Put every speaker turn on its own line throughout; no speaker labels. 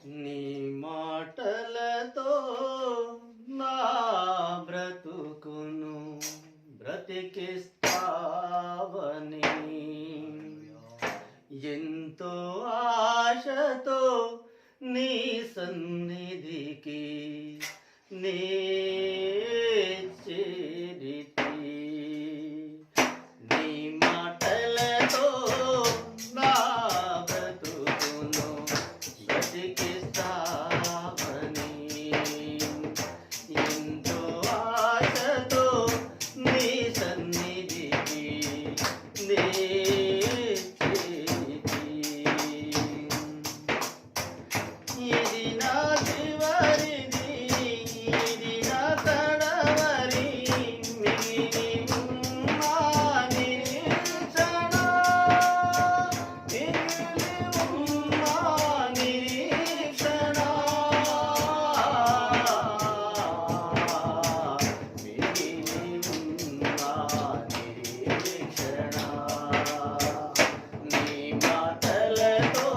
నీ మాటలతో నా బ్రతుకును బ్రతికిస్తావని ఎంతో ఆశతో నీ సన్నిధికి నే చేరితి. నీ మాటలతో నా బ్రతుకును బ్రతికిస్తావని ఎంతో ఆశతో నీ సన్నిధికి నే చేరితి. ఇది నా చివరిది, ఇది నా కడవరి మిగిలి ఉన్న నిరీక్షణ, మిగిలి ఉన్న నిరీక్షణ, మిగిలి ఉన్న నిరీక్షణ. నీ మాటలతో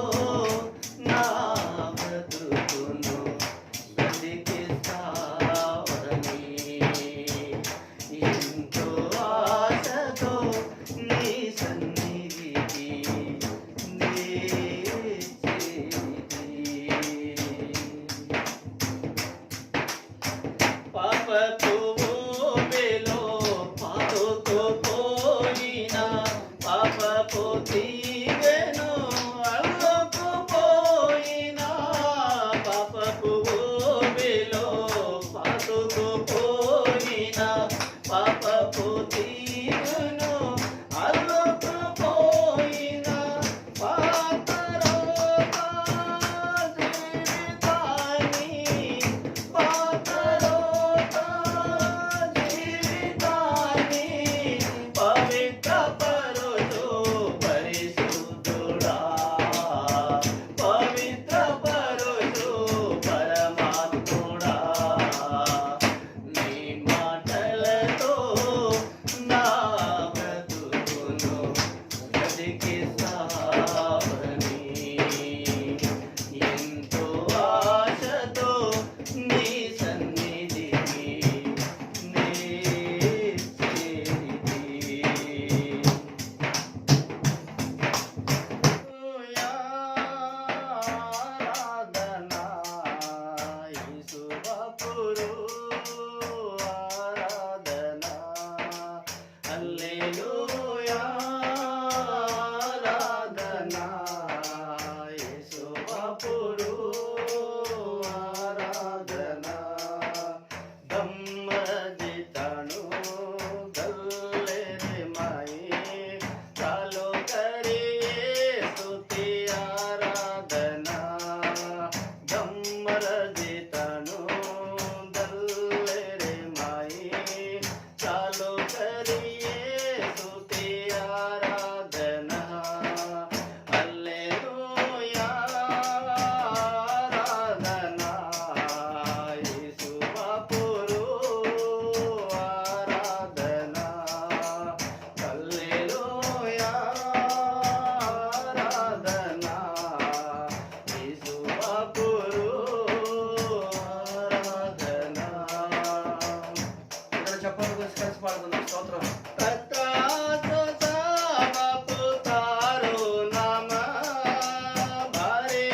నా బ్రతుకును బ్రతికిస్తావని ఎంతో ఆశతో నీ సన్నిధికి నే చేరితి. పాపపు ఊబిలో పాతుకుపోయిన పాపపు తీగెను అల్లుకుపోయిన పాపపు ఊబిలో పాతుకుపోయిన పాపపు తీగెను అల్లుకుపోయిన పాతరోత జీవితాన్ని పాతరోత జీవితాన్ని పవిత్రపరుచు పరిశుద్ధుడా, పవిత్రపరుచు పరమాత్ముడా. నీ మాటలతో నా బ్రతుకును బ్రతికిస్తావని ఎంతో ఆశతో నీ సన్నిధికి నే చేరితి. ఆరాధనా యేసువపురు ఆరాధనా హల్లెలూయా ఆరాధనా యేసువపురు ఆరాధనా दम्मजिताणु दल्लेरे माई चालो करिए स्तुति आराधना दम्मजिताणु दल्लेरे माई चालो करिए स्तुति आराधना हल्लेलूया आराधना యేసువపురు ఆరాధనా హల్లెలూయా ఆరాధనా యేసువపురు ఆరాధనా. ఇక్కడ చెప్పాలి కలిసి పాడుకుందాం స్తోత్రం. తత్రాస సావపుతారు నామ భారి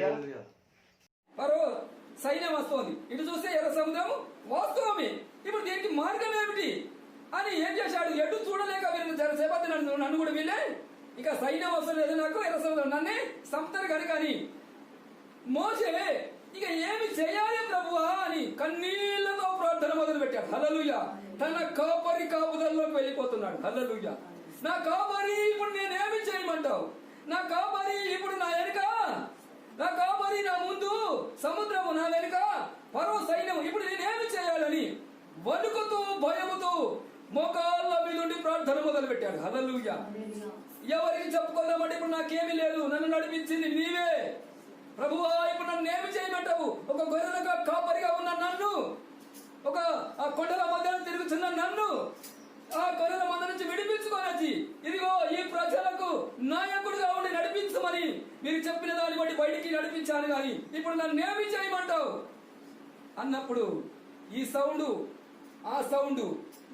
హల్లెలూయా.
మరో సైన్యం వస్తోంది. ఇటు చూస్తే ఎర్ర సముద్రం వాస్తవమే. ఇప్పుడు దీనికి మార్గం ఏమిటి అని ఏం చేశాడు? ఎటు చూడలేక సేపతి నన్ను కూడా వీళ్ళే ఇక సైన్యం అవసరం లేదు నాకు, ఎర్ర సముద్రం నన్నే సంతరు కనుక అని మోసే ఇక ఏమి చేయాలి ప్రభువా అని కన్నీళ్లతో ప్రార్థన మొదలు పెట్టాడు. హల్లెలూయా. తన కాపరి కాపుదల్లోకి వెళ్ళిపోతున్నాడు. హల్లెలూయా. నా కాపరి ఇప్పుడు నేనేమి చేయమంటావు? నా కాపరి ఇప్పుడు నా వెనుక, నా కాపరి నా ముందు, సముద్రము నా వెనుక, ఫరో సైన్యం, ఇప్పుడు నేనేమి చేయాలని వణుకుతూ భయముతూ మోకాళ్ళ మీదుండి ప్రార్థన మొదలు పెట్టాడు. హల్లెలూయా. ఎవరికి చెప్పుకుందామంటే ఇప్పుడు నాకేమీ లేదు, నన్ను నడిపించింది నీవే ప్రభువా. ఇప్పుడు నన్ను ఏమి చేయమంటావు? ఒక గొర్రెలుగా కాపరిగా ఉన్న నన్ను, ఒక ఆ కొండల మధ్యలో తిరుగుతున్న నన్ను, ఆ గొర్రెల మంద నుంచి విడిపించుకోనొచ్చి ఇదిగో ఈ ప్రజలకు నాయకుడిగా ఉండి నడిపించమని మీరు చెప్పిన దాన్ని బట్టి బయటికి నడిపించాను, కానీ ఇప్పుడు నన్ను ఏమి చేయమంటావు అన్నప్పుడు ఈ సౌండ్ ఆ సౌండ్,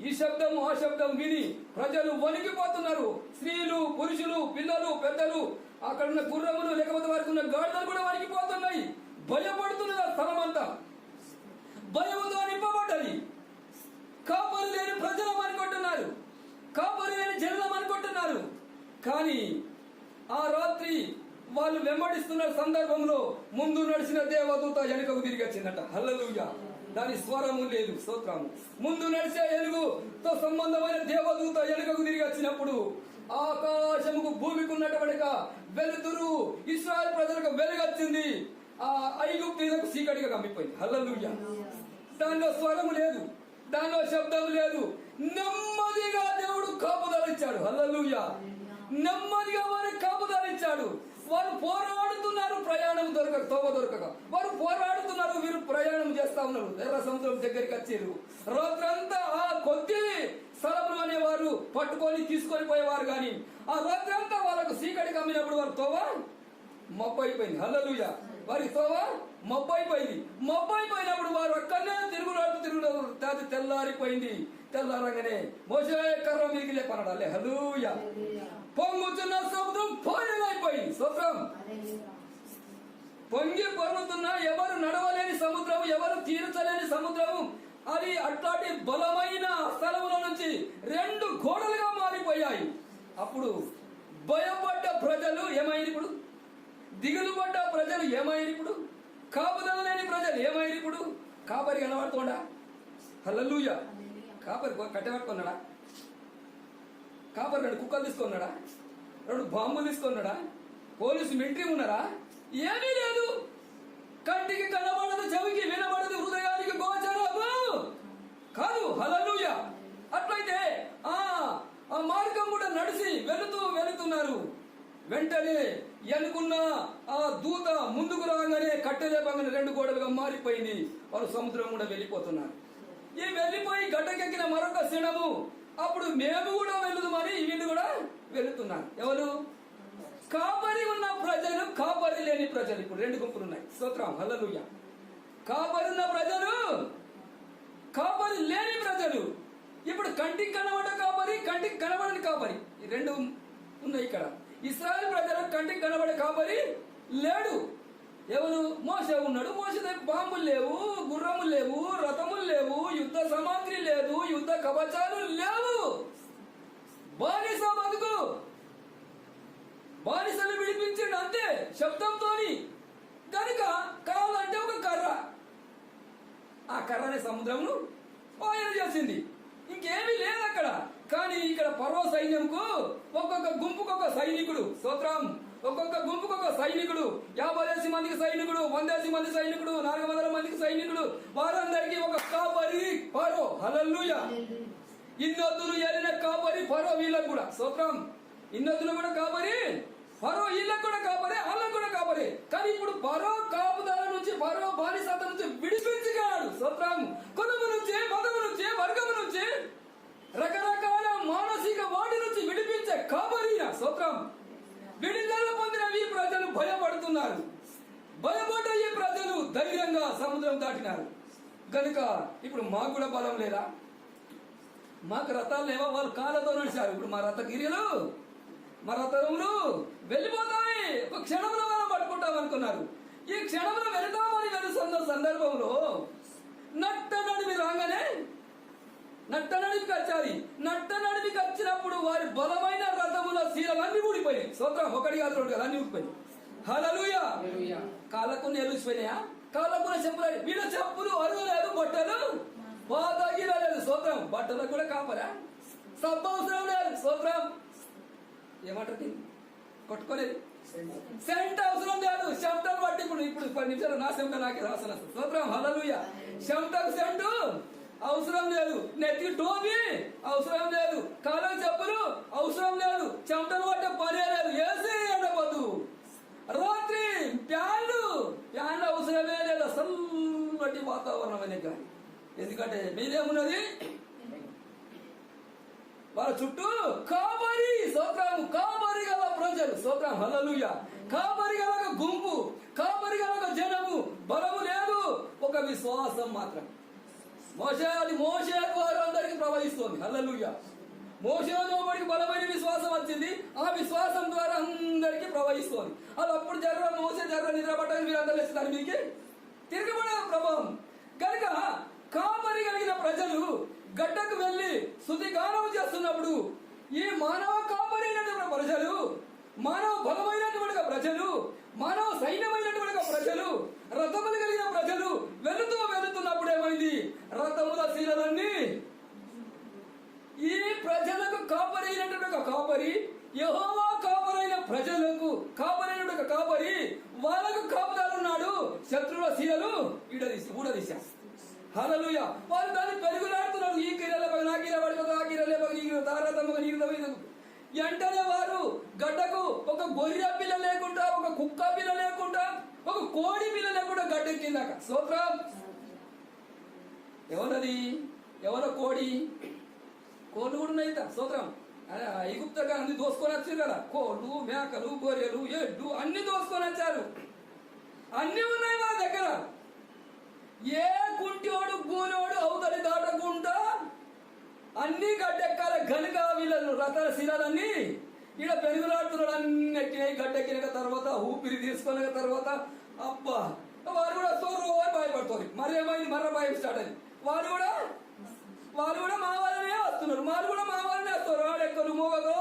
ఈ శబ్దం ఆ శబ్దం విని ప్రజలు వణికిపోతున్నారు. స్త్రీలు, పురుషులు, పిల్లలు, పెద్దలు, అక్కడ ఉన్న గుర్రములు, లేకపోతే వారికి ఉన్న గాడిదలు కూడా వణికిపోతున్నాయి. భయపడుతున్నది ఆ స్థలం అంతా, భయముతో నింపబడ్డది. కాపరి లేని ప్రజలు అనుకుంటున్నారు, కాపరి లేని జనం అనుకుంటున్నారు. కానీ ఆ రాత్రి వాళ్ళు వెంబడిస్తున్న సందర్భంలో ముందు నడిచిన దేవదూత వెనుకకు తిరిగి వచ్చిందట. హల్లెలూయా. దాని స్వరము లేదు, స్తోత్రము. ముందు నడిచే ఏనుగుతో సంబంధమైన దేవదూత వెనుకకు తిరిగి వచ్చినప్పుడు ఆకాశముకు భూమికి ఉన్నటువంటి వెలుతురు ఇశ్రాయేలు ప్రజలకు వెలుగొచ్చింది. ఆ ఐగుప్తీయులకు చీకటిగా కమ్మిపోయింది. హల్లెలూయా. దానిలో స్వరము లేదు, దానిలో శబ్దం లేదు. నెమ్మదిగా దేవుడు కాపుదల ఇచ్చాడు. హల్లెలూయా. నెమ్మదిగా వారికి కాపుదల ఇచ్చాడు. వారు పోరాడుతున్నారు, ప్రయాణం దొరకక, తోవ దొరకక వారు పోరాడుతున్నారు. వీరు ప్రయాణం చేస్తా ఉన్నారు. ఎర్ర సముద్రం దగ్గరికి వచ్చారు. రాత్రంతా ఆ కొద్ది స్థలములు అనేవారు పట్టుకొని తీసుకొని పోయేవారు, కానీ ఆ రాత్రంతా వాళ్ళకు చీకటి కమ్మినప్పుడు వారు తోవ మబ్బు అయిపోయింది. హల్లెలూయా. వారికి తోవ మబ్బు అయిపోయింది. మబ్బు అయిపోయినప్పుడు వారు అక్కడనే తిరుగులాడు తెల్లారిపోయింది. తెల్లారగానే మోషే కర్ర మీదకి లేపన్నాడు. హల్లెలూయా. పొంగుతున్న సముద్రం పోయిపోయింది. స్తోత్రం. పొంగి పొరుగుతున్న ఎవరు నడవలేని సముద్రం, ఎవరు తీర్చలేని సముద్రము, అది అట్లాంటి బలమైన స్థలముల నుంచి రెండు గోడలుగా మారిపోయాయి. అప్పుడు భయపడ్డ ప్రజలు ఏమైంది? ఇప్పుడు దిగులు పడ్డ ప్రజలు ఏమైంది? ఇప్పుడు కాపుదల లేని ప్రజలు ఏమైంది? ఇప్పుడు కాపరి కనబడుతోండా? హల్లెలూయా. కాపరి కట్టబట్టుకున్నాడా? కాపరి 2 కుక్కలు తీసుకున్నాడా? 2 బాంబులు తీసుకున్నాడా? పోలీసు మిలిటరీ ఉన్నారా? ఏమీ లేదు. కంటికి కనబడదు, చెవికి వినబడదు, హృదయానికి గోచరము కాదు. హల్లెలూయా. అట్లయితే ఆ మార్గం కూడా నడిచి వెళుతున్నారు. వెంటనే ఎనుకున్న ఆ దూత ముందుకు రాగానే కట్టెలేపంగానే 2 గోడలుగా మారిపోయింది. వారు సముద్రం కూడా వెళ్ళిపోతున్నారు. ఈ వెళ్ళిపోయి గడ్డకెక్కిన మరొక క్షణము అప్పుడు మేము కూడా వెళుదామని వీళ్ళు కూడా వెళుతున్నారు. ఎవరు? కాపరి ఉన్న ప్రజలు, కాపరి లేని ప్రజలు. ఇప్పుడు 2 గుంపులు ఉన్నాయి. స్తోత్రం. హల్లెలూయా. కాపరి ఉన్న ప్రజలు, కాపరి లేని ప్రజలు. ఇప్పుడు కంటికి కనబడ్డ కాపరి, కంటికి కనబడని కాపరి, ఈ 2 ఉన్నాయి ఇక్కడ. ఇశ్రాయేలు ప్రజలకు కంటికి కనబడే కాపరి లేడు. ఎవరు? మోషే ఉన్నాడు. మోషే దగ్గర బాంబులు లేవు, గుర్రములు లేవు, రథములు లేవు, యుద్ధ సామాగ్రి లేదు, యుద్ధ కవచాలు లేవు. బానిస బతుకు, బానిసలు విడిపించండి అంతే శబ్దంతోని. కనుక కావాలంటే ఒక కర్ర, ఆ కర్రనే సముద్రంను పాయన చేసింది. ఇంకేమీ లేదు అక్కడ. కానీ ఇక్కడ ఫరో సైన్యంకు ఒక్కొక్క గుంపుకు ఒక సైనికుడు. స్తోత్రం. ఒక్కొక్క గుంపుకు ఒక సైనికుడు. 50 మందికి సైనికుడు, 100 మంది సైనికుడు, 400 మందికి సైనికుడు. వారందరికీ ఒక కాపరి ఫరో. హల్లెలూయా. ఇన్నొద్దులు ఏలిన కాపరి ఫరో వీళ్ళకు కూడా. స్తోత్రం. ఇన్నొద్దులు కూడా కాపరి ఫరో, వీళ్ళకు కూడా కాపరి, వాళ్ళకు కూడా కాపరి. కానీ ఇప్పుడు ఫరో కాపుదల నుంచి, ఫరో బానిసత్వం నుంచి విడిపించుకున్నాడు. స్తోత్రం. కులము నుంచి, మతము నుంచి, వర్గము నుంచి, రకరకాల మానసిక వాటి నుంచి విడిపించే కాపరిన. స్తోత్రం. విడుదల పొందిన ఈ ప్రజలు భయపడుతున్నారు. భయపడ్డ ఈ ప్రజలు ధైర్యంగా సముద్రం దాటినారు. కనుక ఇప్పుడు మాకు కూడా బలం లేదా? మాకు రథాలు లేవా? వాళ్ళు కాళ్ళతో నడిచారు. ఇప్పుడు మా రథగిరిలు, మా రథములు వెళ్ళిపోతాయి, ఒక క్షణంలో మనం పట్టుకుంటాం అనుకున్నారు. ఈ క్షణంలో వెళదామని వెళుతున్న సందర్భంలో నట్ట నడిమి రాగానే నట్ట నడిమికి వచ్చాది. నట్ట నడిమికి వచ్చినప్పుడు వారి బలమైన రథముల శీలలన్నీ ఊడిపోయాయి. స్తోత్రం. ఒకటి కాదు రెండు కాదు, అన్ని ఊడిపోయాయి. హల్లెలూయా. కాళ్ళకు నేలుసిపోయినాయా? కాళ్ళకున్న చెప్పులు, వీళ్ళ చెప్పులు అరుగు లేదు, బట్టలు బాగా లేదు. స్తోత్రం. బట్టలకు కూడా కాపరా, సబ్బు అవసరం లేదు. స్తోత్రం. ఏమంటారు కొట్టుకోలేదు, సెంట్ అవసరం లేదు. చెమటలు బట్టి ఇప్పుడు 10 నిమిషాలు నా చెమట నాకే రాసిన. స్తోత్రం. హల్లెలూయా. చెమటకు సెంటు అవసరం లేదు, నెత్తికి టోపీ అవసరం లేదు, కాళ్ళకు చెప్పులు అవసరం లేదు, చెమటలు పట్టే పనే లేదు. ఏసీ ఎండపోతు రాత్రి ప్యాన్లు అవసరమే లేదు. సల్లటి వాతావరణం అనే కానీ, ఎందుకంటే మీదేమున్నది వాళ్ళ చుట్టూ కాపరి. స్తోత్రం. కాపరి గల ప్రజలు. స్తోత్రం. హల్లెలూయా. కాపరి గల గుంపు, కాపరి గల జనము. బలము లేదు, ఒక విశ్వాసం మాత్రం. మోషే ద్వారా అందరికి ప్రవహిస్తోంది. హల్లెలూయా. మోషే నోబడికి బలమైన విశ్వాసం వచ్చింది, ఆ విశ్వాసం ద్వారా అందరికి ప్రవహిస్తోంది. అది అప్పుడు మోషే నిద్రపడ్డానికి మీరు అందరూ లేచి దాని మీదకి తిరగబడే ప్రభావం కనుక కాపరి కలిగిన ప్రజలు గడ్డకు వెళ్లి స్తుతి గానం చేస్తున్నప్పుడు ఈ మానవ కాపరైనటువంటి ప్రజలు, మానవ బలమైనటువంటి ప్రజలు, మానవ సైన్యమైనటువంటి ప్రజలు, రథములు కలిగిన ప్రజలు వెళుతున్నప్పుడు ఏమైంది? రథముల శీలలన్నీ ఈ ప్రజలకు కాపరైనటువంటి కాపరి, యెహోవా కాపరైన ప్రజలకు కాపరైనటువంటి కాపరి, వాళ్ళకు కాపుదారున్నాడు. శత్రువుల శీలలు ఊడదీశారు. హల్లెలూయా. వాళ్ళు దాన్ని పెరుగులాడుతున్నారు. ఈ కిరల నా కిర పడిపోతుంది, ఆ కిరలే నీకు తారతమ్మగా నీకు వెంటనే వారు గడ్డకు ఒక గొర్రె పిల్ల లేకుండా, ఒక కుక్క పిల్ల లేకుండా, ఒక కోడి పిల్ల లేకుండా గడ్డెక్కిందాక. స్తోత్రం. ఎవరది? ఎవరో కోడి, కోళ్ళు కూడా ఉన్నాయి. స్తోత్రం. ఐగుప్తగా అన్ని దోసుకొని వచ్చారు కదా. కోళ్ళు, మేకలు, గొర్రెలు, ఎడ్లు అన్ని దోసుకొని వచ్చారు. అన్ని ఉన్నాయి మా దగ్గర. ఏ కుంటోడు గూనోడు అవతలి దాటకుండా అన్ని గడ్డెక్కాల గనుక వీళ్ళను రథాల శిలాలన్నీ ఈడ పెరుగులాడుతున్నాడు. అన్ని ఎక్కినాయి. గడ్డెక్కిన తర్వాత ఊపిరి తీసుకున్న తర్వాత అబ్బా వారు కూడా సోరు అని భయపడుతుంది. మరి ఏమైంది? మర్ర భయం స్టార్ట్ అయింది. వాళ్ళు కూడా మా వాళ్ళనే వస్తున్నారు, వాళ్ళు కూడా మా వాళ్ళనే వస్తారు. వాడెక్కలు మోగో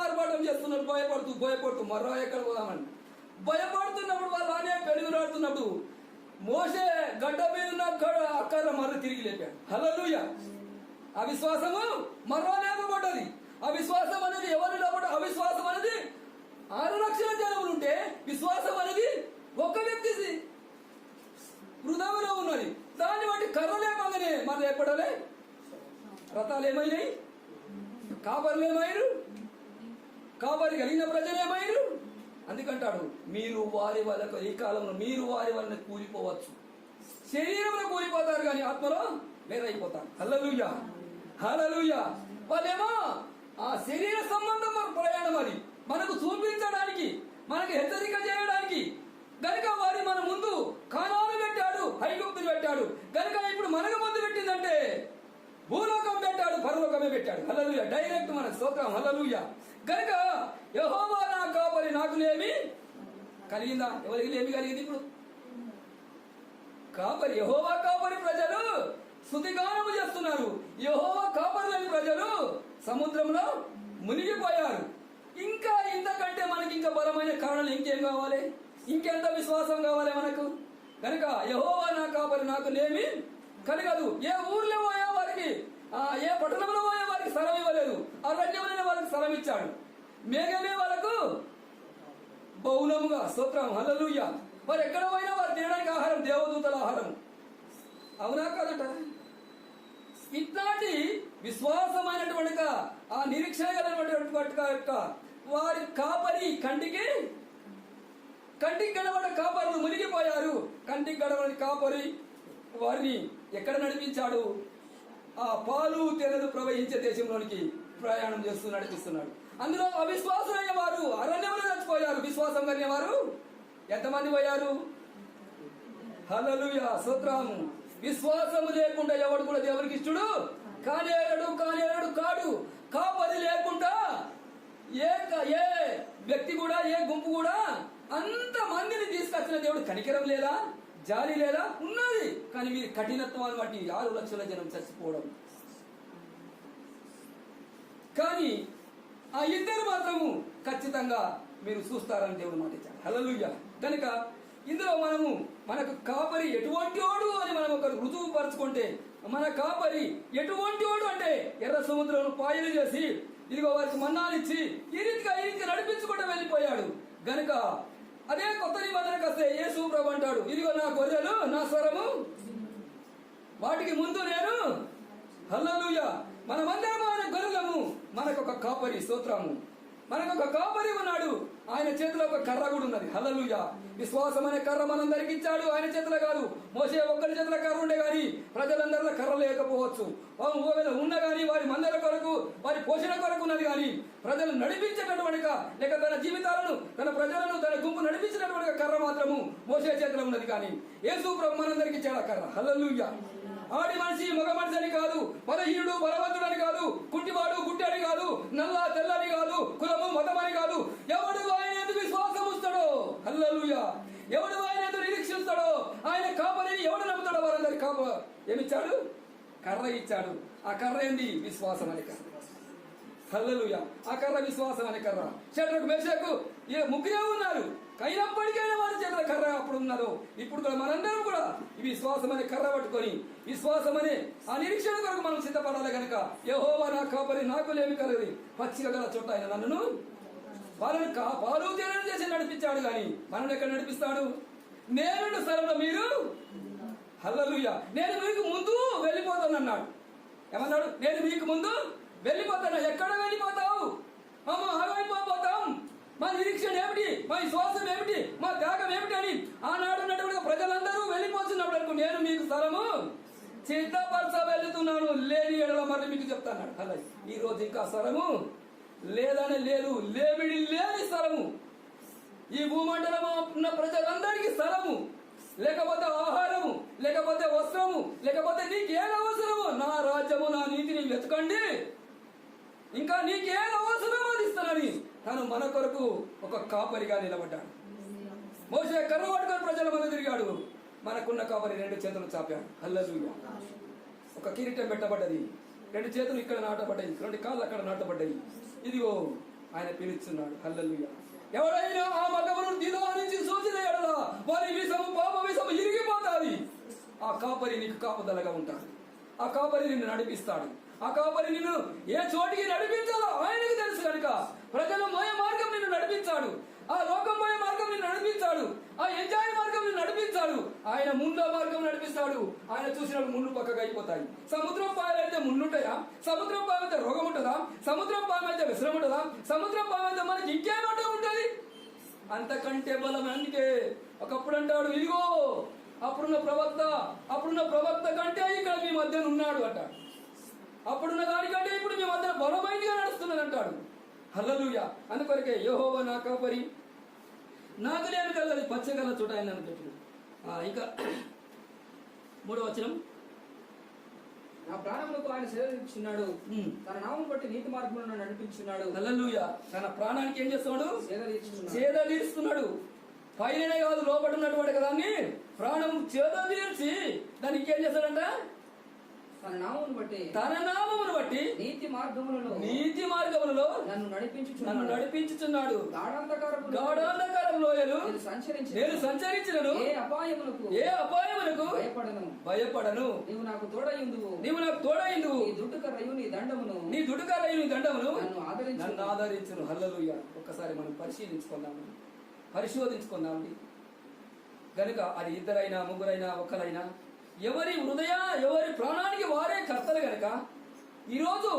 ఆర్భాటం చేస్తున్నారు, భయపడుతూ మర్ర ఎక్కడ పోదామని భయపడుతున్నప్పుడు వాళ్ళు అనే పెరుగులాడుతున్నప్పుడు మోషే గడ్డ మీద ఉన్న అక్కడ మర్ర తిరిగి లేపాడు. హల్లెలూయా. అవిశ్వాసము మరో లేపబడ్డది. అవిశ్వాసం అనేది ఎవరు లేపడ? అవిశ్వాసం అనేది 6 లక్షల జనములు ఉంటే విశ్వాసం అనేది ఒక్క వ్యక్తి హృదయంలో ఉన్నది. దాన్ని బట్టి కర్ర లేపగానే మరి లేపడలే. రథాలు ఏమైనాయి? కాపర్లు ఏమైరు? కాపరి కలిగిన ప్రజలు ఏమైరు? అందుకంటాడు మీరు వారి వాళ్ళకు ఈ కాలంలో మీరు వారి వాళ్ళని కూలిపోవచ్చు. శరీరంలో కూలిపోతారు కానీ ఆత్మలో వేరైపోతారు. హల్లెలూయా. హల్లెలూయా. వాళ్ళేమో ఆ శరీర సంబంధం ప్రయాణం అది మనకు చూపించడానికి, మనకు హెచ్చరిక చేయడానికి గనుక వారి మన ముందు కానాను పెట్టాడు, ఐగుప్తుని పెట్టాడు. గనుక ఇప్పుడు మనకు ముందు పెట్టిందంటే భూలోకం పెట్టాడు, పరలోకమే పెట్టాడు. హల్లెలూయా. డైరెక్ట్ మన స్తోత్రం. హల్లెలూయా. గనుక యెహోవా నా కాపరి, నాకు లేమి కలిగిందా? ఎవరికి లేమి కలిగింది? ఇప్పుడు కాపరి, యెహోవా కాపరి ప్రజలు స్తుతిగానము చేస్తున్నారు. యెహోవా కాపరి లేని ప్రజలు సముద్రంలో మునిగిపోయారు. ఇంకా ఇంతకంటే మనకి ఇంకా బలమైన కారణాలు ఇంకేం కావాలి? ఇంకెంత విశ్వాసం కావాలి మనకు? కనుక యెహోవా నా కాపరి, నాకు లేమి కలగదు. ఏ ఊర్లో పోయా వారికి, ఏ పట్టణంలో పోయా వారికి స్థలం ఇవ్వలేదు. అరణ్యమైన వాళ్ళకి స్థలం ఇచ్చాడు. మేఘమే వాళ్ళకు బౌలముగా. స్తోత్రం. హల్లెలూయా. వారు ఎక్కడ పోయినా వారు తినడానికి ఆహారం దేవదూతల ఆహారం. అవునా కాదట? ఇట్లాంటి విశ్వాసమైనటువంటి ఆ నిరీక్షణ కలిగినటువంటి వారి కాపరి కంటికి కనబడ కాపరులు మునిగిపోయారు. కంటికి కనబడి కాపరి వారిని ఎక్కడ నడిపించాడు? ఆ పాలు తెరలు ప్రవహించే దేశంలోనికి ప్రయాణం చేస్తూ నడిపిస్తున్నాడు. అందులో అవిశ్వాసమైన వారు అరణ్యంలో చచ్చిపోయారు. విశ్వాసం కలిగిన వారు ఎంతమంది పోయారు? హల్లెలూయా. స్తోత్రము. విశ్వాసము లేకుండా ఎవడు కూడా దేవునికి ఇష్టడు కాడు. కాపరి లేకుండా ఏ వ్యక్తి కూడా, ఏ గుంపు కూడా అంత మందిని తీసుకొచ్చిన దేవుడు కనికరం లేదా, జాలి లేదా? ఉన్నది. కానీ మీరు కఠినత్వాన్ని బట్టి 6 లక్షల జనం చచ్చిపోవడం. కానీ ఆ ఇద్దరు మాత్రము ఖచ్చితంగా మీరు చూస్తారని దేవుడు మాట ఇచ్చాడు. హల్లెలూయా. కనుక ఇందులో మనకు కాపరి ఎటువంటి వాడు అని మనం ఒక రుజువు పరుచుకుంటే, మన కాపరి ఎటువంటి వాడు అంటే ఎర్ర సముద్రంలో పాయలు చేసి ఇదిగో వారికి మన్నానిచ్చి ఈ రీతిగా నడిపించుకుంటూ వెళ్ళిపోయాడు. గనుక అదే కొత్త నిబంధనకు వస్తే యేసు ప్రభు అంటాడు, ఇదిగో నా గొర్రెలు నా స్వరము వాటికి ముందు నేను. హల్లెలూయా. మనమందరం ఆయన గొర్రెలము. మనకొక కాపరి, స్తోత్రము, మనకొక కాపరి ఉన్నాడు. ఆయన చేతిలో ఒక కర్ర కూడా ఉన్నది. హల్లెలూయా. విశ్వాసం అనే కర్ర మనందరికి ఇచ్చాడు. ఆయన చేతిలో కాదు. మోసే ఒక్కరి చేతిలో కర్ర ఉండే గాని ప్రజలందరిలో కర్ర లేకపోవచ్చు. ఒకవేళ ఉన్న గాని వారి మందల కొరకు, వారి పోషణ కొరకు ఉన్నది కానీ ప్రజలు నడిపించేటటువంటిగా, లేక తన జీవితాలను, తన ప్రజలను, తన గుంపు నడిపించినటువంటి కర్ర మాత్రము మోసే చేతిలో ఉన్నది. కానీ యేసు ప్రభు మనందరికి ఇచ్చాడు కర్ర. హల్లెలూయా. ఆడి మనిషి మగ మనిషి అని కాదు, బలహీనుడు బలవంతుడు అని కాదు, కుంటివాడు గుడ్డి అని కాదు, నల్ల తెల్లని కాదు, కులము మతం అని కాదు. ఎవడు ఆయన ఎందుకు విశ్వాసం ఉంచుతాడో, హల్లెలూయా, ఎవడు ఆయన ఎందుకు నిరీక్షిస్తాడో, ఆయన కాపరిని ఎవడు నమ్ముతాడో వారందరి ఏమిచ్చాడు? కర్ర ఇచ్చాడు. ఆ కర్ర ఏంది? విశ్వాసం అనే కర్ర. హల్లెలూయా. ఆ కర్ర విశ్వాసం అనే కర్ర. షడ్రకు మేషకు ముగ్గురే ఉన్నారు. అయినప్పటికైనా వారి చేతుల కర్ర అప్పుడు ఉన్నదో ఇప్పుడు కూడా మనందరం కూడా ఈ విశ్వాసం అనే కర్ర పట్టుకొని విశ్వాసం అనే ఆ నిరీక్షణ కొరకు మనం సిద్ధపడాలి. కనుక యెహోవా నా కాపరి, నాకు లేమి కలగదు, పచ్చిక గల చోట ఆయన నన్ను వాళ్ళని పాలు తేనెలు చేసి నడిపించాడు. కానీ మనం ఎక్కడ నడిపిస్తాడు? నేను స్థలంలో మీరు. హల్లెలూయా. నేను మీకు ముందు వెళ్ళిపోతాను అన్నాడు. ఏమన్నాడు? నేను మీకు ముందు వెళ్ళిపోతాను. ఎక్కడ వెళ్ళిపోతావు? ఆగమైపోతాం. మా నిరీక్షణ ఏమిటి? మా విశ్వాసం ఏమిటి? మా త్యాగం ఏమిటి అని ఆనాడు ఉన్నటువంటి ప్రజలందరూ వెళ్ళిపోతున్నప్పుడు నేను మీకు స్థలము సిద్ధపరచ వెళ్తున్నాను, లేని ఎడల మరి మీకు చెప్తాను. అలా ఈ రోజు ఇంకా స్థలము లేదని లేదు, లేమిడి లేని స్థలము. ఈ భూమండలము ఉన్న ప్రజలందరికీ స్థలము, లేకపోతే ఆహారము, లేకపోతే వస్త్రము, లేకపోతే నీకేం అవసరము? నా రాజ్యము నా నీతిని వెతకండి, ఇంకా నీకేం అవసరమో అది ఇస్తానని తను మన కొరకు ఒక కాపరిగా నిలబడ్డాడు. మోషే కర్ర పట్టుకొని ప్రజల మీద తిరిగాడు. మనకున్న కాపరి 2 చేతులు చాపాడు. హల్లెలూయా. ఒక కిరీటం పెట్టబడ్డది, 2 చేతులు ఇక్కడ నాటబడ్డాయి, 2 కాళ్ళు అక్కడ నాటబడ్డాయి. ఇదిగో ఆయన పిలుస్తున్నాడు. హల్లెలూయా. ఎవరైనా ఆ మగవను దిదారించి సూచన ఎడలా వారి విషము, పాప విషము ఇరిగిపోతాది. ఆ కాపరి నీకు కాపుదలగా ఉంటాడు. ఆ కాపరి నిన్ను నడిపిస్తాడు. ఆ కాపరి నిన్ను ఏ చోటికి నడిపించాలో ఆయనకు తెలుసు. కనుక ప్రజల మోయ మార్గం నిన్ను నడిపించాడు, ఆ లోకం మోయ మార్గం నిన్ను నడిపించాడు, ఆ ఎంజాయ్ మార్గం నిన్ను నడిపించాడు. ఆయన ముళ్ళ మార్గం నడిపిస్తాడు. ఆయన చూసినప్పుడు ముళ్ళు పక్కగా అయిపోతాయి. సముద్రం పాయలైతే ముళ్ళుంటాయా? సముద్రం పాయమైతే రోగం ఉంటుందా? సముద్రం పాయమైతే విశ్రమ ఉంటుందా? సముద్రం పాయమైతే మనకి ఇంకేమంటే ఉంటుంది? అంతకంటే బలం. అందుకే ఒకప్పుడు అంటాడు, ఇదిగో అప్పుడున్న ప్రవక్త కంటే ఇక్కడ మీ మధ్యన ఉన్నాడు అంటాడు. అప్పుడున్న దానికంటే ఇప్పుడు మీ మధ్య బలమైనగా నడుస్తున్నాడు అంటాడు. హల్లెలూయా. అందుకొరకే యెహోవా నా కాపరి, నాకు లేని కలది, పచ్చగల చోట ఆయన నన్ను పెట్టు. ఇంకా 3వ వచనం,
నా ప్రాణములకు ఆయన సేదీర్చున్నాడు, తన నామం బట్టి నీతి మార్గములను నడిపించున్నాడు.
హల్లెలూయా. తన ప్రాణానికి ఏం చేస్తున్నాడు? సేద తీరుస్తున్నాడు. పైన కాదు, లోపల ఉన్నటువంటి కదాన్ని ప్రాణం చేద తీర్చి దానికి ఏం చేస్తాడంట?
తన నామమును బట్టి నీతి మార్గములలో నన్ను నడిపించుచున్నాడు.
గాఢాంధకారం లోయలు నేను సంచరించినను ఏ అపాయమునకు భయపడను.
నీవు నాకు తోడైందువు. నీ దుడ్డుకర్రయు నీ దండమును నన్ను
ఆదరించును. హల్లెలూయా. ఒక్కసారి మనం పరిశోధించుకుందామండి. గనుక అది ఇద్దరైనా, ముగ్గురైనా, ఒక్కరైనా, ఎవరి ఎవరి ప్రాణానికి వారే కర్తలు. గనక ఈరోజు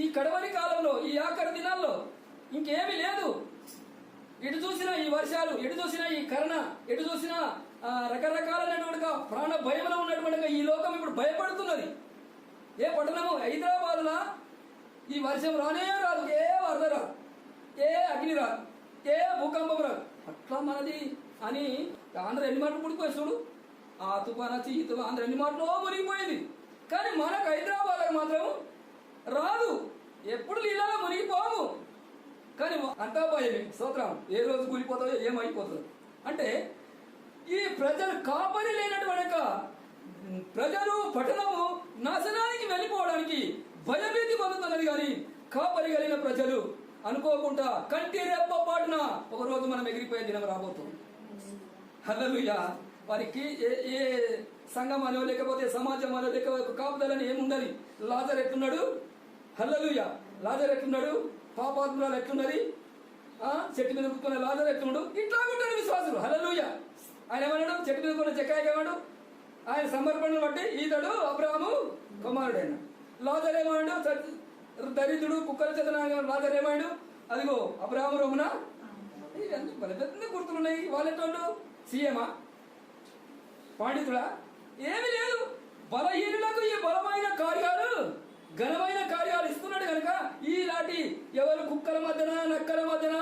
ఈ కడవరి కాలంలో, ఈ ఆఖరి దినాల్లో ఇంకేమీ లేదు. ఎటు చూసినా ఈ వర్షాలు, ఎటు చూసినా ఈ కరుణ, ఎటు చూసినా రకరకాలైనటువంటి ప్రాణ భయంలో ఉన్నటువంటి ఈ లోకం ఇప్పుడు భయపడుతున్నది. ఏ పట్టణము? హైదరాబాద్లో ఈ వర్షం రానే రాదు, ఏ వరద రాదు, ఏ అగ్ని రాదు, ఏ భూకంపం రాదు. అట్లా మనది అని ఆంధ్ర ఎన్ని మాటలు పుడిపోయి చూడు. ఆ తుఫాన్ వచ్చి ఈ తుఫాన్ ఆంధ్ర ఎన్ని మాటలో మునిగిపోయింది. కానీ మనకు హైదరాబాద్ మాత్రం రాదు. ఎప్పుడు నీళ్ళలో మునిగిపోము. కానీ అంతా భయమే. స్తోత్రం. ఏ రోజు కూలిపోతుందో ఏమైపోతుందో. అంటే ఈ ప్రజలు కాపరి లేనటువంటి ప్రజలు పట్టణము నాశనానికి వెళ్ళిపోవడానికి భయభీతి పొందుతున్నది. కానీ కాపరి కలిగిన ప్రజలు అనుకోకుండా కంటి రెప్ప పాటున ఒకరోజు మనం ఎగిరిపోయే దినం రాబోతుంది. హల్లెలూయా. వారికి ఏ సంఘం అనో లేకపోతే సమాజం అనో లేకపోతే కాపుదలని ఏముండదు. లాజర్ ఎట్లున్నాడు? హల్లెలూయా. లాజర్ ఎట్లున్నాడు? పాపాత్మురాలు ఎట్లున్నది? చెట్టు మీద కూర్చున్న లాజర్ ఎట్లున్నాడు? ఇట్లా ఉంటాడు విశ్వాసులు. హల్లెలూయా. ఆయన ఏమన్నాడు? చెట్టు మీద కూర్చున్న చెక్కాయకి ఏమన్నాడు? ఆయన సమర్పణను బట్టి ఈతడు అబ్రహాము కుమారుడైన. లాజర్ ఏమన్నాడు? దరిద్రుడు కుక్కల చేత లాజర్ ఏమన్నాడు? అదిగో అబ్రహాము రొమ్మున. ఇవన్నీ పెద్ద గుర్తులున్నాయి. వాళ్ళెట్టోళ్ళు సీఎమా పండితుడా? ఏమి లేదు. బలహీనులకు ఈ బలమైన కార్యాలు ఘనమైన కార్యాలు ఇస్తున్నాడు కనుక ఈలాంటి ఎవరు కుక్కల మధ్యన నక్కల మధ్యన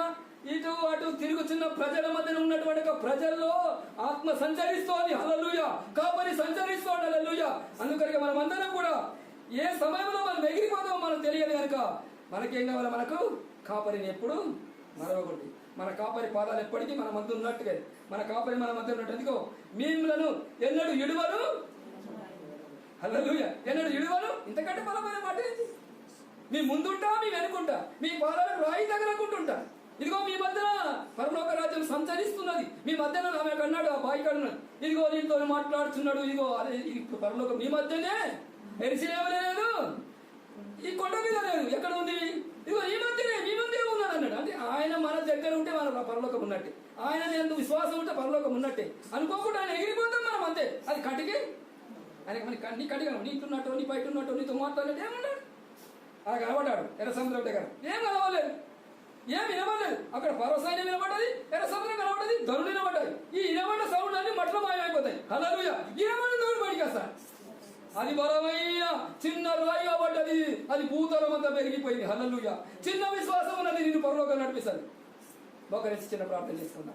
ఇటు అటు తిరుగుతున్న ప్రజల మధ్యన ఉన్నటువంటి ప్రజల్లో ఆత్మ సంచరిస్తోంది. హల్లెలూయా. కాపరి సంచరిస్తోంది. హల్లెలూయా. అందుకని మనం అందరం కూడా ఏ సమయంలో మనం ఎగిరిపోతామో మనకు తెలియదు కనుక మనకేం కావాలి? మనకు కాపరిని ఎప్పుడు మరవకూడదు. మన కాపరి పాదాలు ఎప్పటికీ మన మధ్య ఉన్నట్టుగా, మన కాపరి మన మధ్య ఉన్నట్టుగా మిమ్మలను ఎన్నడూ ఇడువను. హల్లెలూయా. ఎన్నడూ ఇడువను. ఇంతకంటే బలమైన మాట ఏంటి? మీ ముందుంటా, మీ వెనుకుంటా, మీ పాదాలకు రాయి తగలకుంటుంటా. ఇదిగో మీ మధ్యన పరలోక రాజ్యం సంచరిస్తున్నది. మీ మధ్యన ఆమె అన్నాడు, ఆ బాయి కన్నాడు, ఇదిగో దీంతో మాట్లాడుతున్నాడు. ఇదిగో అదే పరలోకం మీ మధ్యనే. ఎరిసిలేమ లేదు, ఈ కొండ మీద లేదు. ఎక్కడ ఉంది? ఇదిగో ఈ మధ్యనే, మీ మధ్య ఉన్నాడు అన్నాడు. అంటే ఆయన మన దగ్గర ఉంటే మన పరలోకం ఉన్నట్టే. ఆయన ఎందుకు విశ్వాసం ఉంటే పరలోకం ఉన్నట్టే. అనుకోకుండా ఆయన ఎగిరిపోతాం మనం అంతే. అది కటికి ఆయనకి మనకి నీ కడిగా నీకున్నట్టు, నీ బయట ఉన్నట్టు, నీతో మాట్లాడలేదు ఏమన్నాడు? అలా కనబడ్డాడు ఎర్ర సముద్రం దగ్గర. ఏం కనబడలేదు, ఏం వినబడలేదు. అక్కడ పరవసైన్యం వినబడ్డది, ఎర్ర సముద్రం కనబడ్డది, ధనుడు వినబడ్డది. ఈ వినబడ్డ సౌండ్ అన్ని మట్ల మాయమైపోతాయి. హల్లెలూయా. వినబడిన దేవుడు బయటికి వస్తాడు. అది బలమైన చిన్న రాయిగా పడ్డది, అది భూతలం అంతా పెరిగిపోయింది. హల్లెలూయా. చిన్న విశ్వాసం ఉన్నది నిన్ను పరలోకం నడిపిస్తుంది. ఒకరేసి చిన్న ప్రార్థన చేసుకున్నా.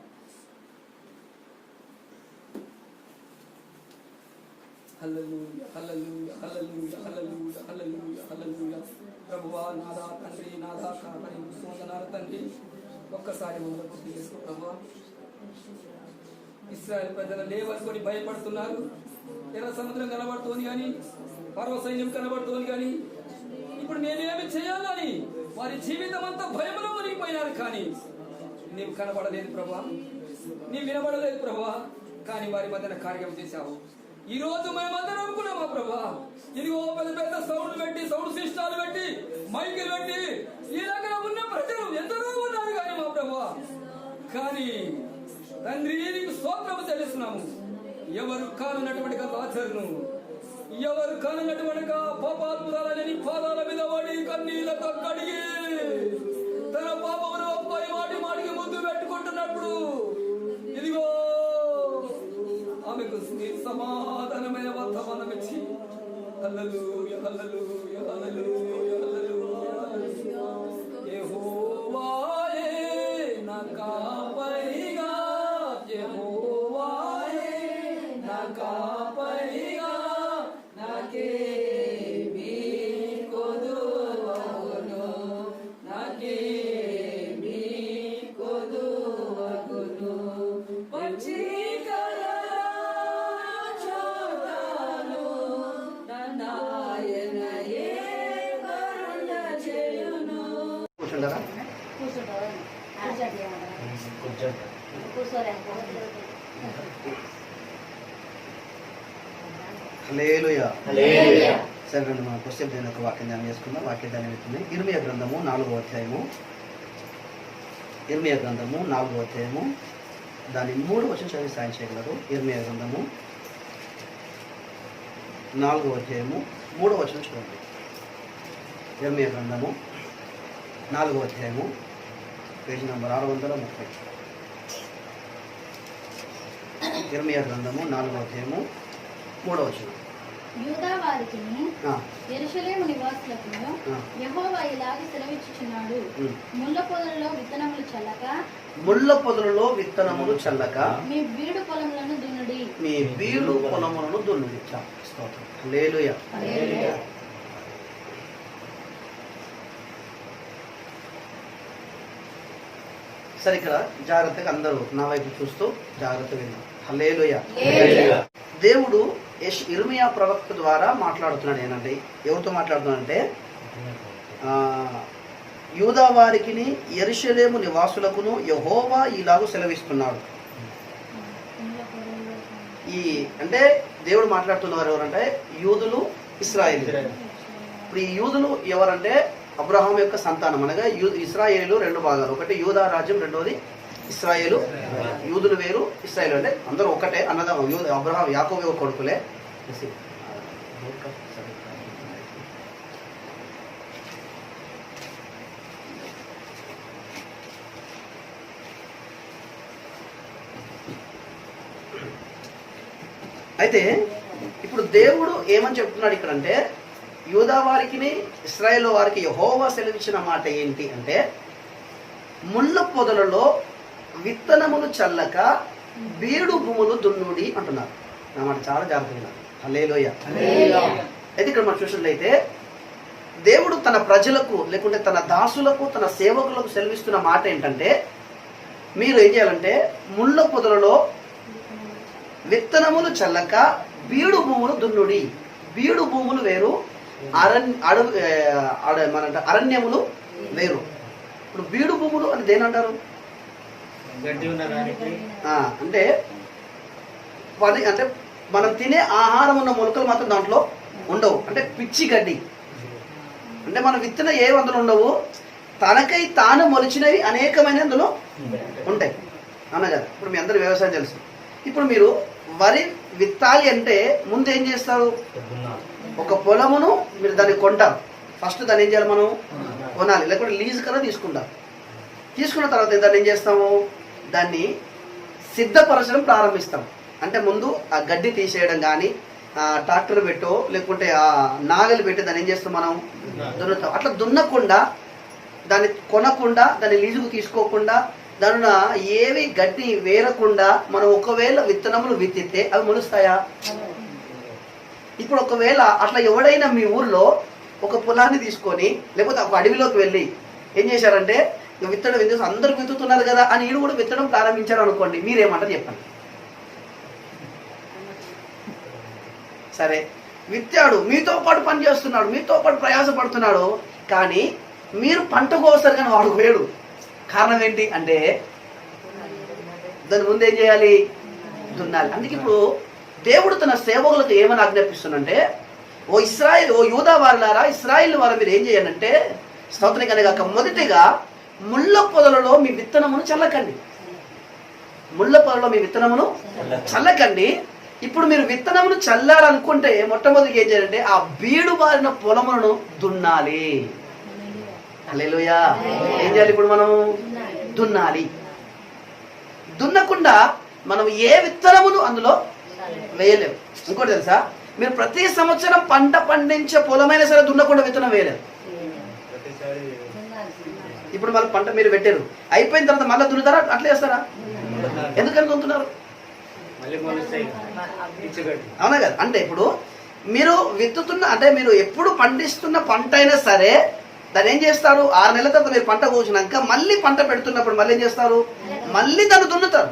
హల్లెలూయా, హల్లెలూయా, హల్లెలూయా, హల్లెలూయా, హల్లెలూయా, హల్లెలూయా. ప్రభువా, నాదా తండ్రి, నాదా కాపరి, సోదనార తండ్రి, ఒక్కసారి మమ్మల్ని గుర్తు చేసుకో ప్రభువా. ఇశ్రాయేలు ప్రజలు లేవనుకొని భయపడుతున్నారు. ఎర్ర సముద్రం కనబడుతోంది కానీ, పర్వ సైన్యం కనబడుతోంది కానీ, ఇప్పుడు నేనేమి చేయాలని వారి జీవితం అంతా భయంలో మునిగిపోయినారు. కానీ నీవు కనబడలేదు ప్రభా, నీ వినబడలేదు ప్రభా. కానీ వారి మధ్యన కార్యం చేశావు. ఈ రోజు మేమందరం అనుకున్నామా ప్రభా? ఇదిగో పెద్ద పెద్ద సౌండ్ పెట్టి, సౌండ్ సిస్టాలు పెట్టి, మైకులు పెట్టి ఈ దగ్గర ఉన్న ప్రజలు ఎందరో ఉన్నారు కానీ మా ప్రభా. కానీ తండ్రి నీకు స్తోత్రము చెల్లిస్తున్నాము. ఎవరు కానున్నటువంటి లాజరును, ఎవరు కానున్నటువంటి పాపాత్మురాలని పాదాల మీద పడి కన్నీళ్లతో కడిగి తన పాపమును పై మాటి మాటికి ముద్దు పెట్టుకుంటున్నప్పుడు ఇదిగో ఆమెకు సమాధానమైన వర్తమానం ఇచ్చి హల్లెలూయా, హల్లెలూయా, హల్లెలూయా, హల్లెలూయా. యెహోవాయే నా కాపరిగా, యెహోవాయే నా కాపరిగా, నాకేమీ కొదువగును, నాకేమీ కొదువగును.
కూర్చుంటారా? హల్లెలూయా. సరే రండి, మనం కొద్దిసేపు దీని ఒక వాక్యం ధ్యానం చేసుకుందాం. వాక్య ధ్యానం అవుతుంది. ఇర్మియా గ్రంథము 4వ అధ్యాయము, ఇర్మియా గ్రంథము 4వ అధ్యాయము దాని 3వ వచనం చదివి సాయం చేయగలరు. ఇర్మియా గ్రంథము 4వ అధ్యాయము 3వ వచనం చూడండి. ఇర్మియా గ్రంథము 4వ అధ్యాయము పేజీ నంబర్ 630. ఇర్మియా గ్రంథము 4వ అధ్యాయము 3వ వచనం.
యూదా వారికి యెరూషలేము నివాసులకు యెహోవా ఇలాగ సెలవిచ్చుచున్నాడు, ముళ్ళ పొదలలో విత్తనములు చల్లక,
ముళ్ళ పొదలలో విత్తనములు చల్లక
మీ బీడు పొలములను దున్నుడి,
మీ బీడు పొలములను దున్నుడి. స్తోత్రం. హల్లెలూయా. సరే, ఇక్కడ జాగ్రత్తగా అందరూ నా వైపు చూస్తూ జాగ్రత్తగా విన్నారు. హల్లెలూయా. దేవుడు ఇర్మియా ప్రవక్త ద్వారా మాట్లాడుతున్నాడు. ఏంటంటే ఎవరితో మాట్లాడుతున్నాడంటే యూదా వారికిని యెరూషలేము నివాసులకును యెహోవా ఇలాగూ సెలవిస్తున్నాడు. ఈ అంటే దేవుడు మాట్లాడుతున్నవారు ఎవరంటే యూదులు, ఇశ్రాయేలీయులు. ఇప్పుడు ఈ యూదులు ఎవరంటే అబ్రహాం యొక్క సంతానం, అనగా ఇశ్రాయేలు రెండు భాగాలు, ఒకటి యూదా రాజ్యం, రెండోది ఇశ్రాయేలు. యూదులు వేరు, ఇశ్రాయేలు అంటే అందరూ ఒకటే అన్నదం. అబ్రహాం యాకోబు కొడుకులే. అయితే ఇప్పుడు దేవుడు ఏమని చెప్తున్నాడు ఇక్కడ అంటే, యూదా వారికి ఇశ్రాయేలు వారికి యెహోవా సెలవిచ్చిన మాట ఏంటి అంటే, ముళ్ళ పొదలలో విత్తనములు చల్లక బీడు భూములు దున్నుడి అంటున్నారు. నా మాట చాలా జాగ్రత్తగా. హల్లెలూయా. అయితే ఇక్కడ మనం చూసినట్లయితే దేవుడు తన ప్రజలకు లేకుంటే తన దాసులకు, తన సేవకులకు సెలవిస్తున్న మాట ఏంటంటే, మీరు ఏం చేయాలంటే ముళ్ళ పొదలలో విత్తనములు చల్లక బీడు భూములు దున్నుడి. బీడు భూములు వేరు, అరణ్యములు వేరు. ఇప్పుడు బీడు భూములు అని దేనంటారు అంటే మనం తినే ఆహారం ఉన్న మొలకలు మాత్రం దాంట్లో ఉండవు. అంటే పిచ్చి గడ్డి, అంటే మనం విత్తన ఏ అందులో ఉండవు, తనకై తాను మొలిచినవి అనేకమైన అందులో ఉంటాయి అన్న కదా. ఇప్పుడు మీ అందరూ వ్యవసాయం తెలుసు. ఇప్పుడు మీరు వరి విత్తాలి అంటే ముందు ఏం చేస్తారు, ఒక పొలమును మీరు దాన్ని కొంటారు. ఫస్ట్ దాన్ని ఏం చేయాలి, మనం కొనాలి, లేకపోతే లీజ్ కన్నా తీసుకుంటాం. తీసుకున్న తర్వాత దాన్ని ఏం చేస్తాము, దాన్ని సిద్ధపరచడం ప్రారంభిస్తాం. అంటే ముందు ఆ గడ్డి తీసేయడం కానీ, ట్రాక్టర్ పెట్టో లేకుంటే ఆ నాగలి పెట్టి దాన్ని ఏం చేస్తాం, మనం దున్నుతాం. అట్లా దున్నకుండా, దాన్ని కొనకుండా, దాన్ని లీజుకు తీసుకోకుండా, దానిలో ఏవి గడ్డి వేరకుండా మనం ఒకవేళ విత్తనములు విత్తితే అవి మొలుస్తాయా? ఇప్పుడు ఒకవేళ అట్లా ఎవడైనా మీ ఊర్లో ఒక పొలాన్ని తీసుకొని లేకపోతే ఒక అడవిలోకి వెళ్ళి ఏం చేశారంటే విత్తడం విత్తు అందరూ విత్తుతున్నారు కదా అని ఈడు కూడా విత్తడం ప్రారంభించారు అనుకోండి, మీరేమంటారు చెప్పండి. సరే, విత్తాడు, మీతో పాటు పని చేస్తున్నాడు, మీతో పాటు ప్రయాసపడుతున్నాడు, కానీ మీరు పంట కోస్తారు కానీ వాడు వేడు. కారణం ఏంటి అంటే దాని ముందు ఏం చేయాలి, దున్నాలి. అందుకే ఇప్పుడు దేవుడు తన సేవకులకు ఏమని ఆజ్ఞాపిస్తుందంటే, ఓ యూదా వారులారా, ఇశ్రాయేల్ వారు మీరు ఏం చేయాలంటే స్తోత్రం కనుక మొదటిగా ముళ్ళ పొదలలో మీ విత్తనమును చల్లకండి. ముళ్ళ పొదలలో మీ విత్తనమును చల్లకండి. ఇప్పుడు మీరు విత్తనమును చల్లాలనుకుంటే మొట్టమొదటిగా ఏం చేయాలంటే ఆ బీడు బారిన పొలములను దున్నాలి. హల్లెలూయా. ఏం చేయాలి, ఇప్పుడు మనం దున్నాలి. దున్నకుండా మనం ఏ విత్తనమును అందులో వేయలేము. ఇంకోటి తెలుసా, మీరు ప్రతి సంవత్సరం పంట పండించే పొలమైనా సరే దున్నకుండా విత్తనం వేయలేరు. ఇప్పుడు మళ్ళీ పంట మీరు పెట్టారు, అయిపోయిన తర్వాత మళ్ళీ దున్నుతారా, అట్లా వేస్తారా? ఎందుకని దున్నుతున్నారు? అవునా కదా. అంటే ఇప్పుడు మీరు విత్తుతున్న, అంటే మీరు ఎప్పుడు పండిస్తున్న పంట అయినా సరే దాన్ని ఏం చేస్తారు, 6 నెలల తర్వాత మీరు పంట కోసినాక మళ్ళీ పంట పెడుతున్నప్పుడు మళ్ళీ ఏం చేస్తారు, మళ్ళీ దాన్ని దున్నుతారు.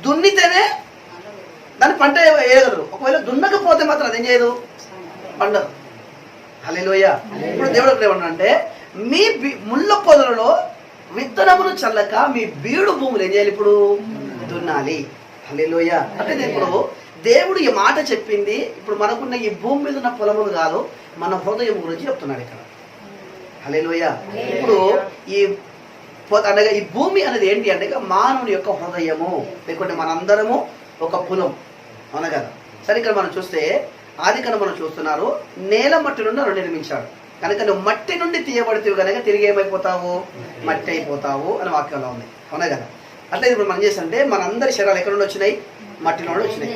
దున్నితేనే దాన్ని పంట వేయగలరు. ఒకవేళ దున్నకపోతే మాత్రం అదేం చేయదు, పండదు. హల్లెలూయా. ఇప్పుడు దేవుడు ఏమన్నాడంటే, మీ ముళ్ళ పొదలలో విత్తనములు చల్లక మీ బీడు భూములు ఏం చేయాలి, ఇప్పుడు దున్నాలి. హల్లెలూయా. అంటే ఇప్పుడు దేవుడు ఈ మాట చెప్పింది ఇప్పుడు మనకున్న ఈ భూమి మీద ఉన్న పొలములు కాదు, మన హృదయం గురించి చెప్తున్నాడు ఇక్కడ. హల్లెలూయా. ఇప్పుడు అనగా ఈ భూమి అనేది ఏంటి అంటే మానవుని యొక్క హృదయము, లేకుంటే మనందరము ఒక పొలం, అవునా కదా. సరే, ఇక్కడ మనం చూస్తే ఆదికాండం మనం చూస్తున్నారు, నేల మట్టి నుండి నన్ను నిర్మించాడు కనుక నువ్వు మట్టి నుండి తీయబడితే కనుక తిరిగి ఏమైపోతావు, మట్టి అయిపోతావు అని వాక్యంలో ఉంది, అవునా కదా. అట్లా ఇప్పుడు మనం చేస్తుంటే మనందరి శరీరాలు ఎక్కడ నుండి వచ్చినాయి, మట్టి నుండి వచ్చినాయి,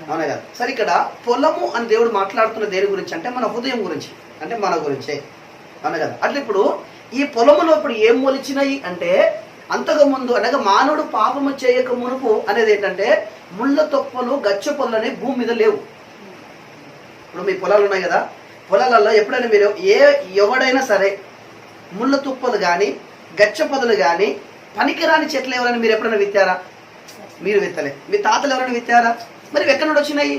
అవునా కదా. సరే, ఇక్కడ పొలము అని దేవుడు మాట్లాడుతున్న దేని గురించి అంటే మన హృదయం గురించి, అంటే మన గురించే, అవునా కదా. అట్లా ఇప్పుడు ఈ పొలములో ఇప్పుడు ఏం మొలిచినాయి అంటే అంతకు ముందు అనగా మానవుడు పాపము చేయక మునుపు అనేది ఏంటంటే ముళ్ళ తొప్పలు, గచ్చ పొదలు అనేవి భూమి మీద లేవు. ఇప్పుడు మీ పొలాలు ఉన్నాయి కదా, పొలాలలో ఎప్పుడైనా మీరు ఎవడైనా సరే ముళ్ళ తుప్పలు కానీ గచ్చ పొదలు కానీ పనికిరాని చెట్లు ఎవరైనా మీరు ఎప్పుడైనా విత్తారా? మీరు విత్తలే. మీ తాతలు ఎవరైనా విత్తారా? మరి ఎక్కడి నుండి వచ్చినాయి?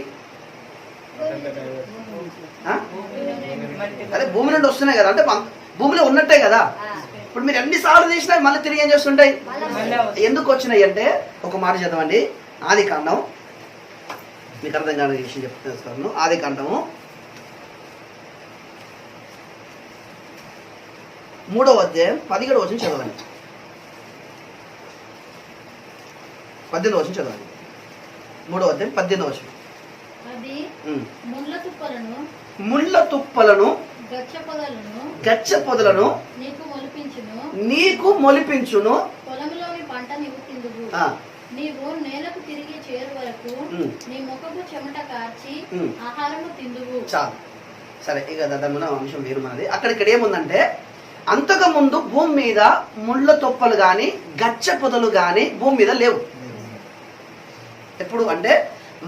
అదే భూమి నుండి వస్తున్నాయి కదా, అంటే భూమిలో ఉన్నట్టే కదా. ఇప్పుడు మీరు ఎన్నిసార్లు తీసినా మళ్ళీ తిరిగి ఏం చేస్తుంటాయి? ఎందుకు వచ్చినాయి అంటే ఒక మాట చదవండి. ఆది కాండం, మీకు అర్థం కాని విషయం చెప్తాను. ఆది కాండము 3వ అధ్యాయం 17వ వచనం చదవండి. 18వ వచనం చదవండి. 3వ అధ్యాయం 18వ వచనం.
అది ముళ్ళ తుప్పలను గచ్చ పొదలను నీకు మొలిపించును.
పొలంలోని
పంట నీవు తిందువు. నీవు నేలకు తిరిగి చేరు వరకు నీ ముఖపు చెమట కార్చి ఆహారము తిందువు.
చాలు, సరే. ఇక దాని అంశం వేరు మనది. అక్కడ ఇక్కడ ఏముందంటే, అంతకు ముందు భూమి మీద ముళ్ళ తొప్పలు గాని గచ్చ పొదలు గాని భూమి మీద లేవు. ఎప్పుడు అంటే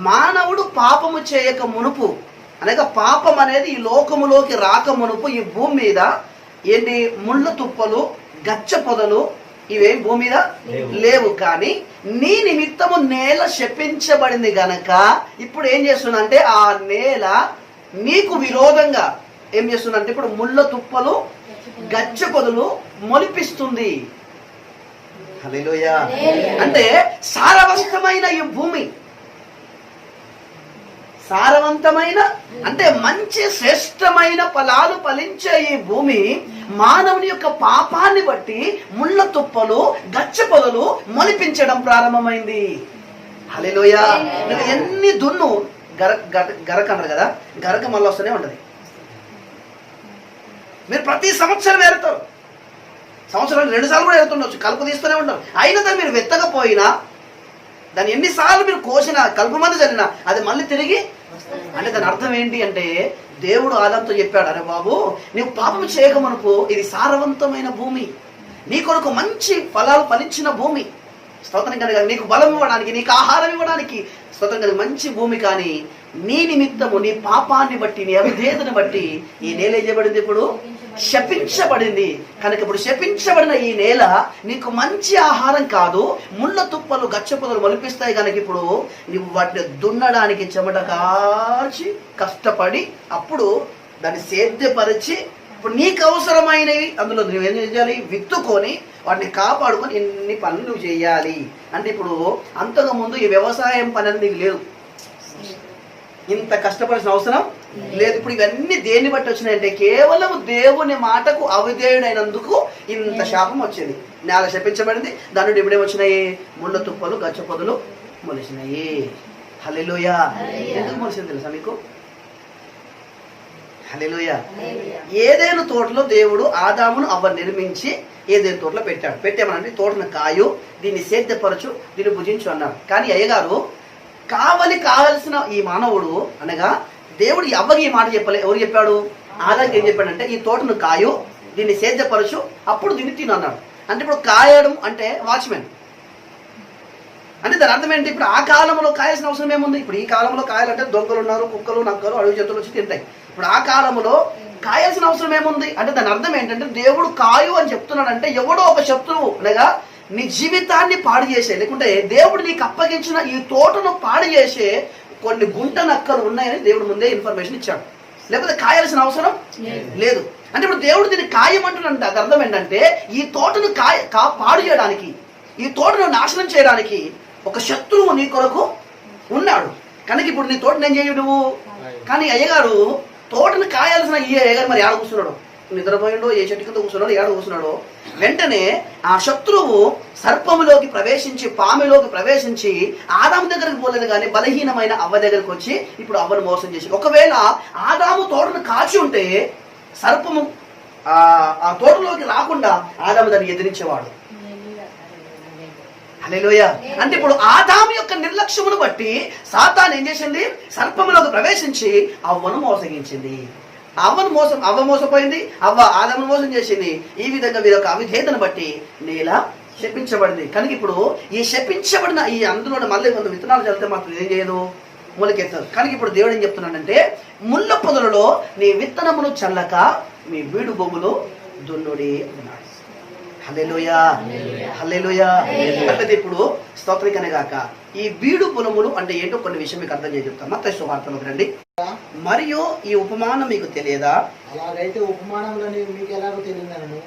మానవుడు పాపము చేయక మునుపు, అనగా పాపం అనేది ఈ లోకములోకి రాక మునుపు ఈ భూమి మీద ఏంటి ముళ్ళ తుప్పలు గచ్చ పొదలు ఇవేం భూమి మీద లేవు. కానీ నీ నిమిత్తము నేల శపించబడింది గనక ఇప్పుడు ఏం చేస్తుందంటే ఆ నేల నీకు విరోధంగా ఏం చేస్తుందంటే ఇప్పుడు ముళ్ళ తుప్పలు గచ్చ పొదలు మొలిపిస్తుంది. హల్లెలూయా. అంటే సారవంతమైన ఈ భూమి, సారవంతమైన అంటే మంచి శ్రేష్టమైన ఫలాలు ఫలించే ఈ భూమి మానవుని యొక్క పాపాన్ని బట్టి ముళ్ళ తుప్పలు గచ్చ పొదలు మొలిపించడం ప్రారంభమైంది. హల్లెలూయా. నువ్వు ఎన్ని దున్ను గరక అన్నారు కదా, గరక మళ్ళీ వస్తూనే ఉంటది. మీరు ప్రతి సంవత్సరం ఏరుతారు, సంవత్సరానికి 2 సార్లు కూడా ఏరుతుండొచ్చు, కలుపు తీస్తూనే ఉంటారు. అయినా దాన్ని మీరు వెత్తకపోయినా, దాన్ని ఎన్నిసార్లు మీరు కోసినా, కలుపు మంది చల్లినా అది మళ్ళీ తిరిగి, అంటే దాని అర్థం ఏంటి అంటే దేవుడు ఆదాంతో చెప్పాడు, అరే బాబు నీవు పాపం చేయకమనుకో ఇది సారవంతమైన భూమి, నీ కొరకు మంచి ఫలాలు ఫలించిన భూమి, స్తోత్రం కనుక నీకు బలం ఇవ్వడానికి, నీకు ఆహారం ఇవ్వడానికి స్తోత్రం కనుక మంచి భూమి. కానీ నీ నిమిత్తము నీ పాపాన్ని బట్టి, నీ అవిధేయతను బట్టి ఈ నేల ఏం చేయబడింది? ఇప్పుడు శపించబడింది. కనుక ఇప్పుడు శపించబడిన ఈ నేల నీకు మంచి ఆహారం కాదు, ముళ్ళ తుప్పలు గచ్చ పొదలు మొలిపిస్తాయి. కనుక ఇప్పుడు నువ్వు వాటిని దున్నడానికి చెమట కార్చి కష్టపడి అప్పుడు దాన్ని సేద్యపరిచి ఇప్పుడు నీకు అవసరమైనవి అందులో నువ్వేం చేయాలి? విత్తుకొని వాటిని కాపాడుకొని ఎన్ని పనులు నువ్వు చేయాలి. అంటే ఇప్పుడు అంతకు ముందు ఈ వ్యవసాయం పని అనేది నీకు లేదు, ఇంత కష్టపడాల్సిన అవసరం లేదు. ఇప్పుడు ఇవన్నీ దేన్ని బట్టి వచ్చినాయంటే కేవలం దేవుని మాటకు అవిధేయుడైనందుకు ఇంత శాపం వచ్చింది. నేల శపించబడింది, దాని నుండి ఇప్పుడే వచ్చినాయి ముళ్ళ తుప్పలు గచ్చ పొదలు మొలిసినాయి. హల్లెలూయా. ఎందుకు మొలిసింది తెలుసా మీకు? హల్లెలూయా. ఏదైనా తోటలో దేవుడు ఆదామును అవ్వ నిర్మించి ఏదైనా తోటలో పెట్టాడు. పెట్టామనంటే తోటను కాయు, దీన్ని సేద్యపరచు, దీన్ని భుజించు అన్నాడు. కానీ అయ్యగారు కావలసిన ఈ మానవుడు అనగా దేవుడు అవ్వకి ఈ మాట చెప్పలే. ఎవరు చెప్పాడు? ఆదానికి ఏం చెప్పాడంటే ఈ తోటను కాయు, దీన్ని సేద్యపరచు, అప్పుడు దీన్ని తిను అన్నాడు. అంటే ఇప్పుడు కాయడం అంటే వాచ్మెన్ అంటే దాని అర్థం ఏంటి? ఇప్పుడు ఆ కాలంలో కాయాల్సిన అవసరం ఏముంది? ఇప్పుడు ఈ కాలంలో కాయాలంటే దొంగలు ఉన్నారు, కుక్కలు నక్కలు అడవి జంతువులు వచ్చి తింటాయి. ఇప్పుడు ఆ కాలంలో కాయాల్సిన అవసరం ఏముంది అంటే దాని అర్థం ఏంటంటే దేవుడు కాయు అని చెప్తున్నాడంటే ఎవడో ఒక శత్రువు అనగా నీ జీవితాన్ని పాడు చేసే, లేకుంటే దేవుడు నీకు అప్పగించిన ఈ తోటను పాడు చేసే కొన్ని గుంట నక్కలు ఉన్నాయని దేవుడు ముందే ఇన్ఫర్మేషన్ ఇచ్చాడు. లేకపోతే కాయాల్సిన అవసరం లేదు. అంటే ఇప్పుడు దేవుడు దీన్ని కాయమంటున్నాడంటే అది అర్థం ఏంటంటే ఈ తోటను పాడు చేయడానికి, ఈ తోటను నాశనం చేయడానికి ఒక శత్రువు నీ కొరకు ఉన్నాడు. కనుక ఇప్పుడు నీ తోటను ఏం చేయవు నువ్వు. కానీ అయ్యగారు తోటను కాయాల్సిన ఈ అయ్యగారు మరి ఏడ కూర్చున్నాడు? నిద్రపోయిండో, ఏ చెట్టు కింద కూర్చున్నాడో, ఏడ కూర్చున్నాడో. వెంటనే ఆ శత్రువు సర్పములోకి ప్రవేశించి, పాములోకి ప్రవేశించి ఆదాము దగ్గరికి పోలేదు కానీ బలహీనమైన అవ్వ దగ్గరికి వచ్చి ఇప్పుడు అవ్వను మోసం చేసి, ఒకవేళ ఆదాము తోటను కాచి ఉంటే సర్పము ఆ తోటలోకి రాకుండా ఆదాము దాన్ని ఎదిరించేవాడు. హల్లెలూయా. అంటే ఇప్పుడు ఆదాము యొక్క నిర్లక్ష్యమును బట్టి సాతాను ఏం చేసింది? సర్పములోకి ప్రవేశించి అవ్వను మోసగించింది. అవ్వ మోసపోయింది, అవ్వ ఆదామును మోసం చేసింది. ఈ విధంగా వీరొక అవిధేయతను బట్టి నేల శపించబడింది. కనుక ఇప్పుడు ఈ శపించబడిన ఈ అందులో మళ్ళీ కొంత విత్తనాలు చల్లితే మాత్రం ఏం చేయదు? మొలకెత్తదు. కనుక ఇప్పుడు దేవుడు ఏం చెప్తున్నాడంటే ముళ్ళ పొదలలో నీ విత్తనమును చల్లక మీ బీడు భూములు దున్నుడి అన్నాడు. హల్లెలూయా, హల్లెలూయా. అట్లయితే ఇప్పుడు స్తోత్రికనే గాక ఈ బీడు పొలములు అంటే ఏంటో కొన్ని విషయం మీకు అర్థం చేసి చెప్తాం. మత్తయి సువార్తలోకి రండి. మరియు ఈ ఉపమానం మీకు తెలియదా?
అలాగైతే ఉపమానంలో మీకు ఎలాగో తెలియదనను.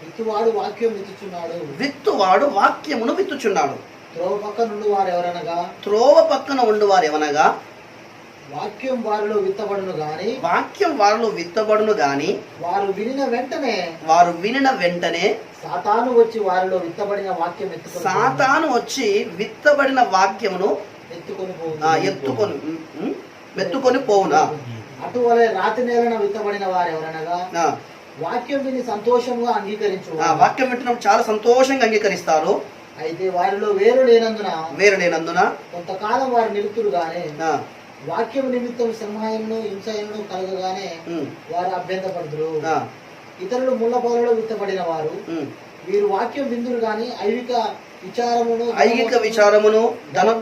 విత్తువాడు వాక్యం విత్తుచున్నాడు.
విత్తువాడు వాక్యమును విత్తుచున్నాడు.
త్రోవ పక్క నుండి వారు ఎవరనగా,
త్రోవ పక్కన ఉండువారు ఎవనగా
వాక్యం వారిలో విత్తబడును గాని,
వాక్యం వారిలో విత్తబడును గాని
వారు వినిన వెంటనే సాతాను వచ్చి వారిలో విత్తబడిన వాక్యం
విత్తబడిన వాక్యమును ఎత్తుకొని పోవునా.
అటువలే రాతి నేలన విత్తబడిన వారు ఎవరనగా వాక్యం విని సంతోషంగా అంగీకరించు.
వాక్యం వింటున్నప్పుడు చాలా సంతోషంగా అంగీకరిస్తారు.
అయితే వారిలో వేరు లేనందున కొంతకాలం వారు నిలుతురు గానే వాక్యం నిమిత్తం సింహాయను హింసయను కలగగానే వారు అభ్యంతపడుతురు. ఇతరులు ముళ్ళ పొలలో విత్తబడిన వారు వీరు వాక్యం విందురు గాని ఐహిక విచారమును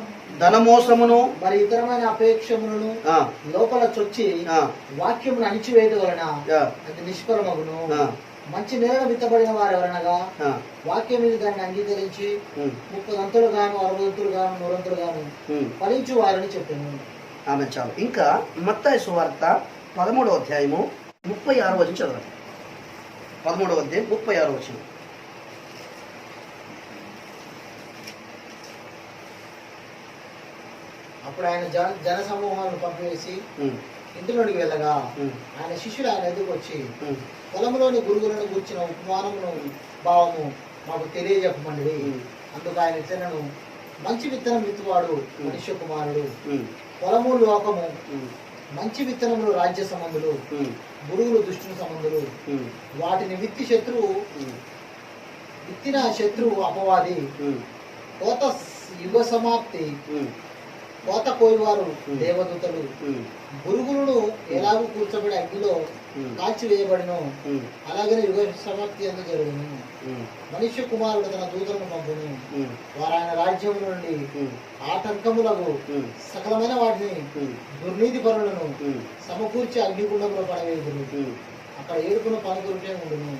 ధనమోసమును మరి ఇతరమైన అపేక్షములను లోపల చొచ్చి వాక్యమును అణిచివేయడం వలన అది నిష్ఫలమగును. మంచి నేల విత్తబడిన వారు ఎవరనగా వాక్యం మీద దాన్ని అంగీకరించి 30 అంతులు గాను 60 అంతులు గాను 100 అంతులు గాను ఫలించు వారని చెప్పాను.
ఆమె చాలు. ఇంకా మత్తయి సువార్త 13వ అధ్యాయము 36వ వచనం చదవండి. 13వ అధ్యాయం 36వ వచనం.
అప్పుడు ఆయన జన సమూహాలను పంపివేసి ఇంటిలోనికి వెళ్ళగా ఆయన శిష్యుడు ఆయన ఎదుగు వచ్చి పొలంలోని గురుగులను కూర్చిన ఉపమానమును భావము మాకు తెలియజెప్పమండి. అందుకు ఆయన ఇతరులను మంచి విత్తనం విత్తువాడు మనుష్య కుమారుడు, పొలము లోకము, మంచి విత్తనములు రాజ్య సంబంధులు, గురువులు దుష్టుని సంబంధులు. వాటిని విత్తిన శత్రువు అపవాది. కోత యుగ సమాప్తి, కోత కోయివారు దేవదూతలు. గురుగులను ఎలాగూ కూర్చోబడి అగ్నిలో కాల్చివేయబడినో అలాగనే యుగ సమాప్తి అందు జరుగును. మనుష్య కుమారుడు తన దూతలను పంపును. వారు ఆయన రాజ్యం నుండి ఆటంకములకు సకలమైన వాటిని దుర్నీతి పరులను సమకూర్చి అగ్నిగుండంలో పడవేయుదురు. అక్కడ ఏడుపును పనుకుంటే ఉండును.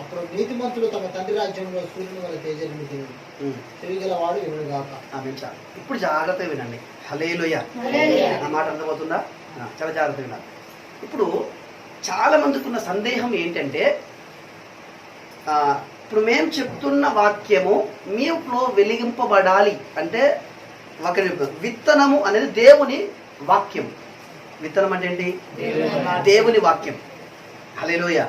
అప్పుడు నీతిమంతులు తమ తండ్రి రాజ్యంలో సూర్యుని వల్ల తేజరిల్లుతారు. తిరిగల వాడు వినుడు గాక.
ఇప్పుడు జాగ్రత్తగా వినండి. హల్లెలూయా. ఆ మాట అర్థమవుతుందా? చాలా జాగ్రత్తగా వినాలి. ఇప్పుడు చాలా మందికి ఉన్న సందేహం ఏంటంటే ఇప్పుడు మేము చెప్తున్న వాక్యము మీలో వెలిగింపబడాలి అంటే ఒక విత్తనము అనేది దేవుని వాక్యం. విత్తనం అంటే ఏంటి? దేవుని వాక్యం. హల్లెలూయా.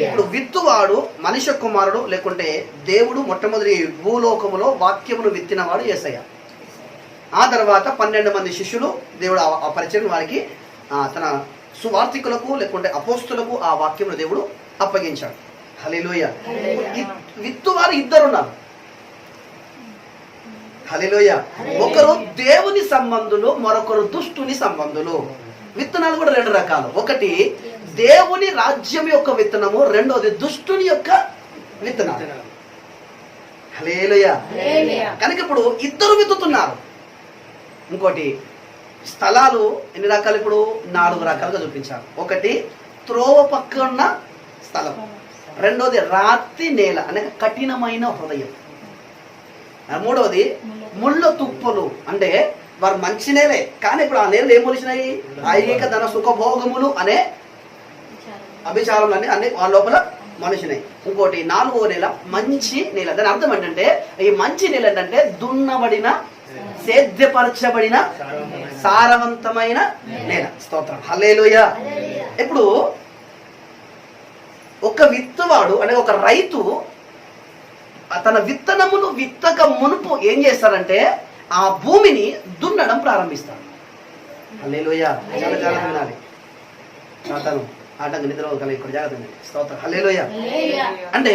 ఇప్పుడు విత్తువాడు మనుష్య కుమారుడు లేకుంటే దేవుడు మొట్టమొదటి భూలోకములో వాక్యమును విత్తినవాడు యేసయ్య. ఆ తర్వాత 12 మంది శిష్యులు దేవుడు ఆ పరిచయం వారికి తన సువార్థికులకు లేకుంటే అపోస్తులకు ఆ వాక్యమును దేవుడు అప్పగించాడు. హల్లెలూయా. విత్తువారు 2 ఉన్నారు. హల్లెలూయా. ఒకరు దేవుని సంబంధులు, మరొకరు దుష్టుని సంబంధులు. విత్తనాలు కూడా 2 రకాలు. ఒకటి దేవుని రాజ్యం యొక్క విత్తనము, రెండోది దుష్టుని యొక్క విత్తనాలు. హల్లెలూయా. కనుక ఇప్పుడు 2 విత్తుతున్నారు. ఇంకోటి స్థలాలు ఎన్ని రకాలు? ఇప్పుడు 4 రకాలుగా చూపించారు. ఒకటి త్రోవ పక్కన స్థలం, రెండోది రాతి నేల అనగా కఠినమైన హృదయం, మూడవది ముళ్ళ తుప్పలు అంటే వారు మంచి నేలే కానీ ఇప్పుడు ఆ నేలలు ఏం మొలిచినాయి? ఐహిక ధన సుఖభోగములు అనే అభిచారములు అన్ని వాళ్ళ లోపల మనిషినాయి. ఇంకోటి 4వ నేల మంచి నేల. దాని అర్థం ఏంటంటే ఈ మంచి నేల ఏంటంటే దున్నబడిన, సేద్యపరచబడిన, సారవంతమైన నేల. స్తోత్రం. హల్లెలూయా. ఇప్పుడు ఒక విత్తువాడు అంటే ఒక రైతు తన విత్తనమును విత్తక మునుపు ఏం చేస్తారంటే ఆ భూమిని దున్నడం ప్రారంభిస్తాడు. హల్లెలూయా. చాలా జాగ్రత్త వినాలి. సాతాను ఆటంక నిద్ర ఇక్కడ జాగ్రత్త. స్తోత్రం. హల్లెలూయా. అంటే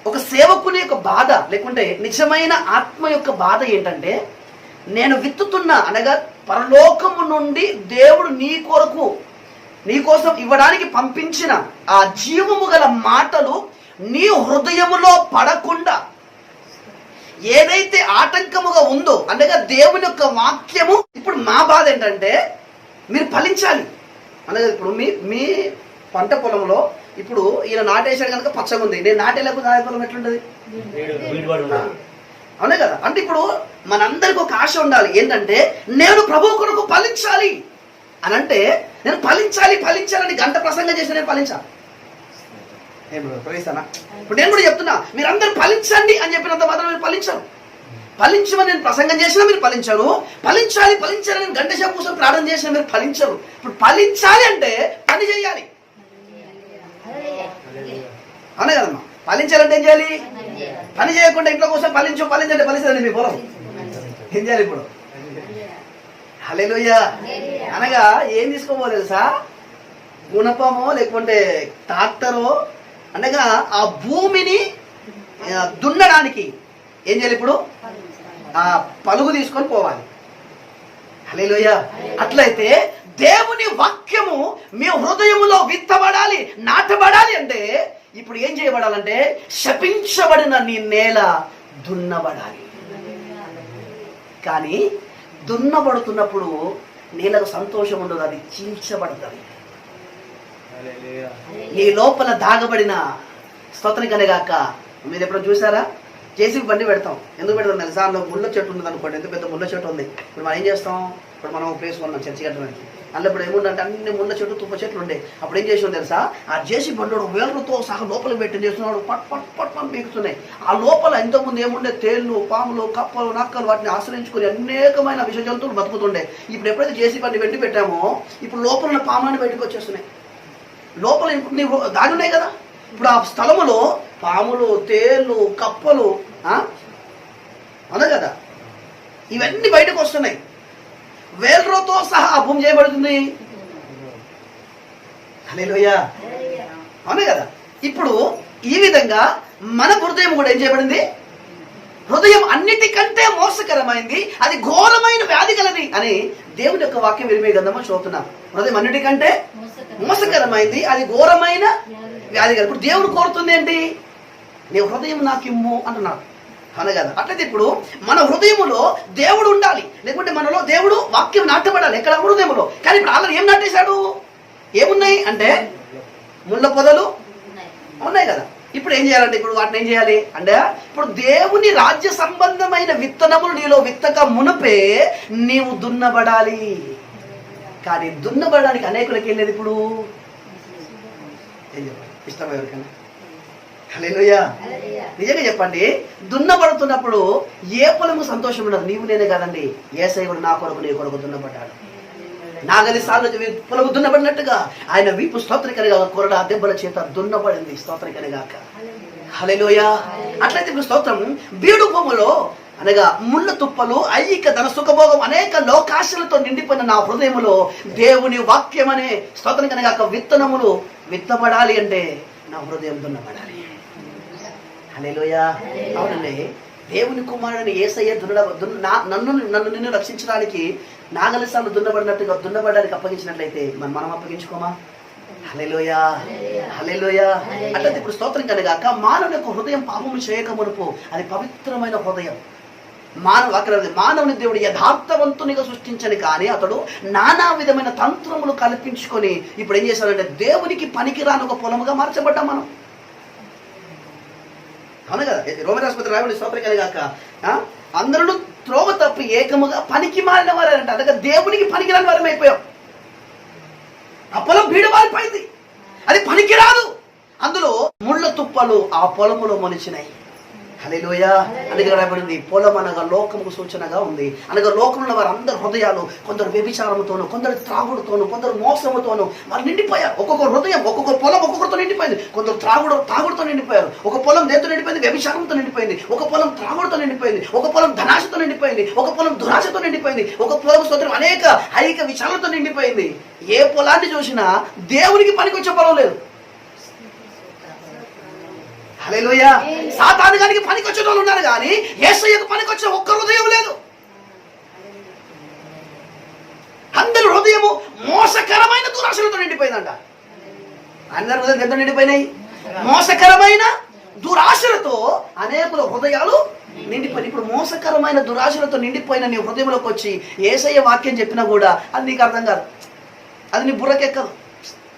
ఒక సేవకుని యొక్క బాధ లేకుంటే నిజమైన ఆత్మ యొక్క బాధ ఏంటంటే నేను విత్తుతున్నా అనగా పరలోకము నుండి దేవుడు నీ కోసం ఇవ్వడానికి పంపించిన ఆ జీవము గల మాటలు నీ హృదయములో పడకుండా ఏదైతే ఆటంకముగా ఉందో అనగా దేవుని యొక్క వాక్యము. ఇప్పుడు మా బాధ ఏంటంటే మీరు ఫలించాలి అనగా ఇప్పుడు మీ పంట పొలంలో ఇప్పుడు ఈయన నాటేశాడు కనుక పచ్చగా ఉంది, నేను నాటేలకు దాని పొలం ఎట్లుంటది? అవునే కదా. అంటే ఇప్పుడు మనందరికి ఒక ఆశ ఉండాలి ఏంటంటే నేను ప్రభు కొరకు ఫలించాలి అని. అంటే నేను ఫలించాలని గంట ప్రసంగం చేసి నేను ఫలించాలి. ఏం ప్రవేశానా? ఇప్పుడు నేను కూడా చెప్తున్నా, మీరందరూ ఫలించండి అని చెప్పినంత మాత్రం మీరు ఫలించరు. ఫలించమని నేను ప్రసంగం చేసినా మీరు ఫలించరు. ఫలించాలి నేను గంట సేపు కూర్చొని ప్రార్థన చేసినా మీరు ఫలించరు. ఇప్పుడు ఫలించాలి అంటే పని చేయాలి. అవునే కదమ్మా. ఫలించాలంటే ఏం చేయాలి? పని చేయకుండా ఇంట్లో కోసం ఫలించండి ఫలిస్తుంది మీ పొలం. ఏం చేయాలి ఇప్పుడు? హల్లెలూయా. అనగా ఏం తీసుకోవాలి తెలుసా? గుణపమో లేకుంటే ట్రాక్టరో, అనగా ఆ భూమిని దున్నడానికి ఏం చేయాలి? ఇప్పుడు ఆ పలుగు తీసుకొని పోవాలి. హల్లెలూయా. అట్లయితే దేవుని వాక్యము మీ హృదయములో విత్తబడాలి, నాటబడాలి. అంటే ఇప్పుడు ఏం చేయబడాలంటే శపించబడిన నీ నేల దున్నబడాలి. కానీ దున్నబడుతున్నప్పుడు నేలకు సంతోషం ఉండదు, అది చీల్చబడుతుంది. నీ లోపల దాగబడిన స్తోత్రం కనగాక. మీరు ఎప్పుడో చూసారా? జేసీబీ బండి పెడతాం. ఎందుకు పెడతాం తెలుసా? అందులో ముళ్ళ చెట్టు ఉంది అనుకోండి, ఎంత పెద్ద ముళ్ళ చెట్టు ఉంది. ఇప్పుడు మనం ఏం చేస్తాం? ఇప్పుడు మనం ప్లేస్ కొన్నాం చర్చి కట్టడానికి. అందులో ఇప్పుడు ఏముందంటే అన్ని ముళ్ళ చెట్టు తుప్ప చెట్లు ఉండే. అప్పుడు ఏం చేసాం తెలుసా? ఆ జేసీబీ బండి వేలుతో సహా లోపలికి పెట్టి చేస్తున్నాడు, పట్ పీకుతున్నాయి. ఆ లోపల ఇంతకుముందు ఏముండే? తేళ్లు, పాములు, కప్పలు, నక్కలు, వాటిని ఆశ్రయించుకుని అనేకమైన విష జంతువులు బతుకుతుండే. ఇప్పుడు ఎప్పుడైతే జేసీబీ బండి పెట్టి పెట్టామో ఇప్పుడు లోపల ఉన్న పాములని బయటకు వచ్చేస్తున్నాయి. లోపల నీవు దాని ఉన్నాయి కదా. ఇప్పుడు ఆ స్థలములో పాములు, తేళ్లు, కప్పలు అదే కదా, ఇవన్నీ బయటకు వస్తున్నాయి. వేల్రోతో సహా ఆ భూమి చేయబడుతుంది. హల్లెలూయా. అవునే కదా. ఇప్పుడు ఈ విధంగా మన హృదయం కూడా ఏం చేయబడింది? హృదయం అన్నిటికంటే మోసకరమైంది, అది ఘోరమైన వ్యాధి కలది అని దేవుని యొక్క వాక్యం విరిమే గంధమో చూస్తున్నాం. హృదయం అన్నిటికంటే మోసకరమైంది, అది ఘోరమైన వ్యాధి కలది. ఇప్పుడు దేవుడు కోరుతుంది ఏంటి? నీ హృదయం నాకు ఇమ్ము అంటున్నాడు. అవును కదా. అట్లయితే ఇప్పుడు మన హృదయములో దేవుడు ఉండాలి, లేకుంటే మనలో దేవుడు వాక్యం నాటబడాలి. ఎక్కడ? హృదయంలో. కానీ ఇప్పుడు ఆల్రెడీ ఏం నాటేశాడు? ఏమున్నాయి అంటే ముళ్ళ పొదలు ఉన్నాయి కదా. ఇప్పుడు ఏం చేయాలంటే ఇప్పుడు వాటిని ఏం చేయాలి అంటే ఇప్పుడు దేవుని రాజ్య సంబంధమైన విత్తనములు నీలో విత్తక మునుపే నీవు దున్నబడాలి. కానీ దున్నబడడానికి అనేకులకి వెళ్ళేది ఇప్పుడు ఏం చెప్పాలి? ఇష్టం ఎవరికైనా? హల్లెలూయా. నిజంగా చెప్పండి, దున్నబడుతున్నప్పుడు ఏ పొలము సంతోషం ఉండదు. నీవు నేనే కాదండి, యేసయ్య కూడా నా కొరకు నీ కొరకు దున్నబడ్డాడు. నాగలి సార్లు పొలము దున్నబడినట్టుగా ఆయన వీపు స్తోత్రికనిగా కొరడా దెబ్బల చేత దున్నబడింది. స్తోత్రికనిగాక. హల్లెలూయా. అట్లయితే ఇప్పుడు స్తోత్రం బీడు భూములో అనగా ముళ్ళ తుప్పలు, ఐహిక ధన సుఖభోగం, అనేక లోకాశలతో నిండిపోయిన నా హృదయములో దేవుని వాక్యం అనే స్తోత్రం కనుక విత్తనములు విత్తబడాలి. అంటే నా హృదయం దున్నబడాలి. హల్లెలూయా. అవునండి. దేవుని కుమారుని యేసయ్య నన్ను నిన్ను రక్షించడానికి నాగలిసార్లు దున్నబడినట్టుగా దున్నబడడానికి అప్పగించినట్లయితే మనం అప్పగించుకోమా? హల్లెలూయా. హల్లెలూయా. అట్లయితే ఇప్పుడు స్తోత్రం కనుగాక మానవుని యొక్క హృదయం పాపము చేయక మునుపు అది పవిత్రమైన హృదయం. మానవుని దేవుడు యథార్థవంతునిగా సృష్టించని కానీ అతడు నానా విధమైన తంత్రములు కల్పించుకొని ఇప్పుడు ఏం చేశాడంటే దేవునికి పనికిరాని ఒక పొలముగా మార్చబడ్డాం మనం. అవును కదా. రోమరాస్పత్రి రాయబడి స్తోత్రం కనుగాక అందరూ త్రోవ తప్పి ఏకముగా పనికి మారిన వారంట. అందుకే దేవునికి పనికిరాని వారం అయిపోయాం. ఆ పొలం బీడవారిపోయింది, అది పనికిరాదు. అందులో ముళ్ళ తుప్పలు ఆ పొలములో మొలిచినాయి. హల్లెలూయా. అందుకే రాయబడింది పొలం అనగా లోకముకు సూచనగా ఉంది. అనగా లోకంలో వారందరి హృదయాలు కొందరు వ్యభిచారముతోను, కొందరు త్రాగుడుతోను, కొందరు మోసముతోను వారు నిండిపోయారు. ఒక్కొక్క హృదయం, ఒక్కొక్క పొలం ఒక్కొక్కరితో నిండిపోయింది. కొందరు త్రాగుడుతో నిండిపోయారు. ఒక పొలం దేంతో నిండిపోయింది? వ్యభిచారంతో నిండిపోయింది. ఒక పొలం త్రాగుడుతో నిండిపోయింది. ఒక పొలం ధనాశతో నిండిపోయింది. ఒక పొలం దురాశతో నిండిపోయింది. ఒక పొలం స్తోత్రం అనేక ఐహిక విచారాలతో నిండిపోయింది. ఏ పొలాన్ని చూసినా దేవునికి పనికొచ్చే పొలం లేదు. హల్లెలూయా. సాతానుగానికి పనికొచ్చే వాళ్ళు ఉన్నారు కానీ యేసయ్యకు పనికొచ్చే ఒక్క హృదయం లేదు. అందరి హృదయము మోసకరమైన దురాశలతో నిండిపోయిందంట. అందరి హృదయం ఎంత నిండిపోయినాయి? మోసకరమైన దురాశలతో అనేకుల హృదయాలు నిండిపోయి. ఇప్పుడు మోసకరమైన దురాశలతో నిండిపోయిన నీ హృదయంలోకి వచ్చి యేసయ్య వాక్యం చెప్పినా కూడా అది నీకు అర్థం కాదు, అది నీ బుర్రకెక్కదు.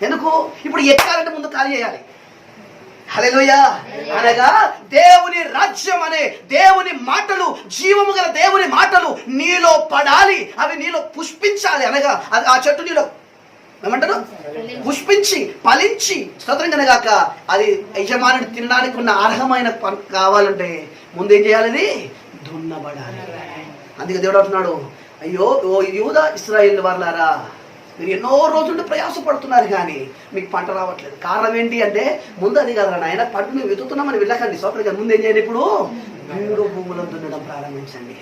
ఎందుకు? ఇప్పుడు ఎక్కాలంటే ముందు ఖాళీ చేయాలి. హల్లెలూయా. అనగా దేవుని రాజ్యం అనే దేవుని మాటలు, జీవము గల దేవుని మాటలు నీలో పడాలి, అవి నీలో పుష్పించాలి. అనగా ఆ చెట్టు నీలో ఏమంటారు? పుష్పించి ఫలించి స్తోత్రం కనగాక అది యజమానుడు తినడానికి ఉన్న అర్హమైన కావాలంటే ముందేం చేయాలి? అది దున్నబడాలి. అందుకే దేవుడు అంటున్నాడు, అయ్యో ఓ యూదా ఇశ్రాయేలు వారలారా, మీరు ఎన్నో రోజులు ప్రయాసపడుతున్నారు కానీ మీకు పంట రావట్లేదు. కారణం ఏంటి అంటే ముందు అది కదా నాయన, పంట మేము వెతుకుతున్నామని వెళ్ళకండి. స్తోత్రం. ముందు ఏం చేయండి? ఇప్పుడు బీడు భూములను దున్నడం ప్రారంభించండి.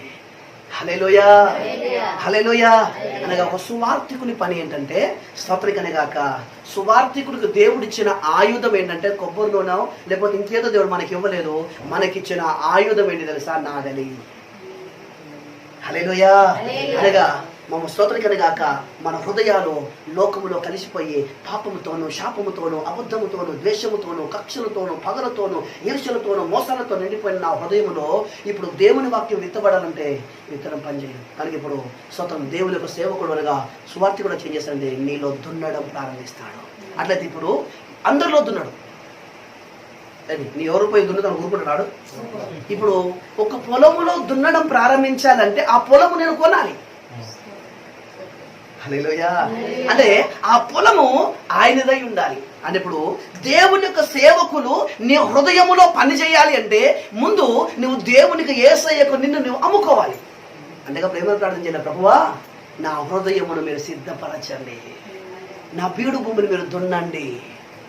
హల్లెలూయా, హల్లెలూయా. అనగా ఒక సువార్థికుని పని ఏంటంటే స్తోత్రికనే గాక, సువార్థికుడికి దేవుడిచ్చిన ఆయుధం ఏంటంటే కొబ్బరి నూనె లేకపోతే ఇంకేదో దేవుడు మనకి ఇవ్వలేదు. మనకిచ్చిన ఆయుధం ఏంటి తెలుసా? నాగలి. హల్లెలూయా. అనగా మన స్తోత్రికనే గాక మన హృదయాలు లోకములో కలిసిపోయి పాపముతోనూ శాపముతోనూ అబద్ధముతోనూ ద్వేషముతోనూ కక్షలతోనూ పగలతోనూ ఈర్ష్యలతోనూ మోసాలతో నిండిపోయిన నా హృదయములో ఇప్పుడు దేవుని వాక్యం విత్తబడాలంటే విత్తనం పనిచేయదు. కనుక ఇప్పుడు స్తోత్రం దేవుని యొక్క సేవకుడు అనగా సువార్తి కూడా చేంజ్ చేస్తాడండి, నీలో దున్నడం ప్రారంభిస్తాడు. అట్లయితే ఇప్పుడు అందరిలో దున్నాడు. నీ ఎవరు పోయి దున్నుతాను ఊరుకుంటున్నాడు. ఇప్పుడు ఒక పొలములో దున్నడం ప్రారంభించాలంటే ఆ పొలము నేను కొనాలి. హల్లెలూయా. అంటే ఆ పొలము ఆయనదై ఉండాలి. అంటే ఇప్పుడు దేవుని యొక్క సేవకులు నీ హృదయములో పని చేయాలి అంటే ముందు నువ్వు దేవునికి యేసయ్యకు నిన్ను నువ్వు అమ్ముకోవాలి. అంతేగా ప్రేమ ప్రార్థన చేయాలి, ప్రభువా నా హృదయమును మీరు సిద్ధపరచండి, నా బీడు భూమిని మీరు దున్నండి.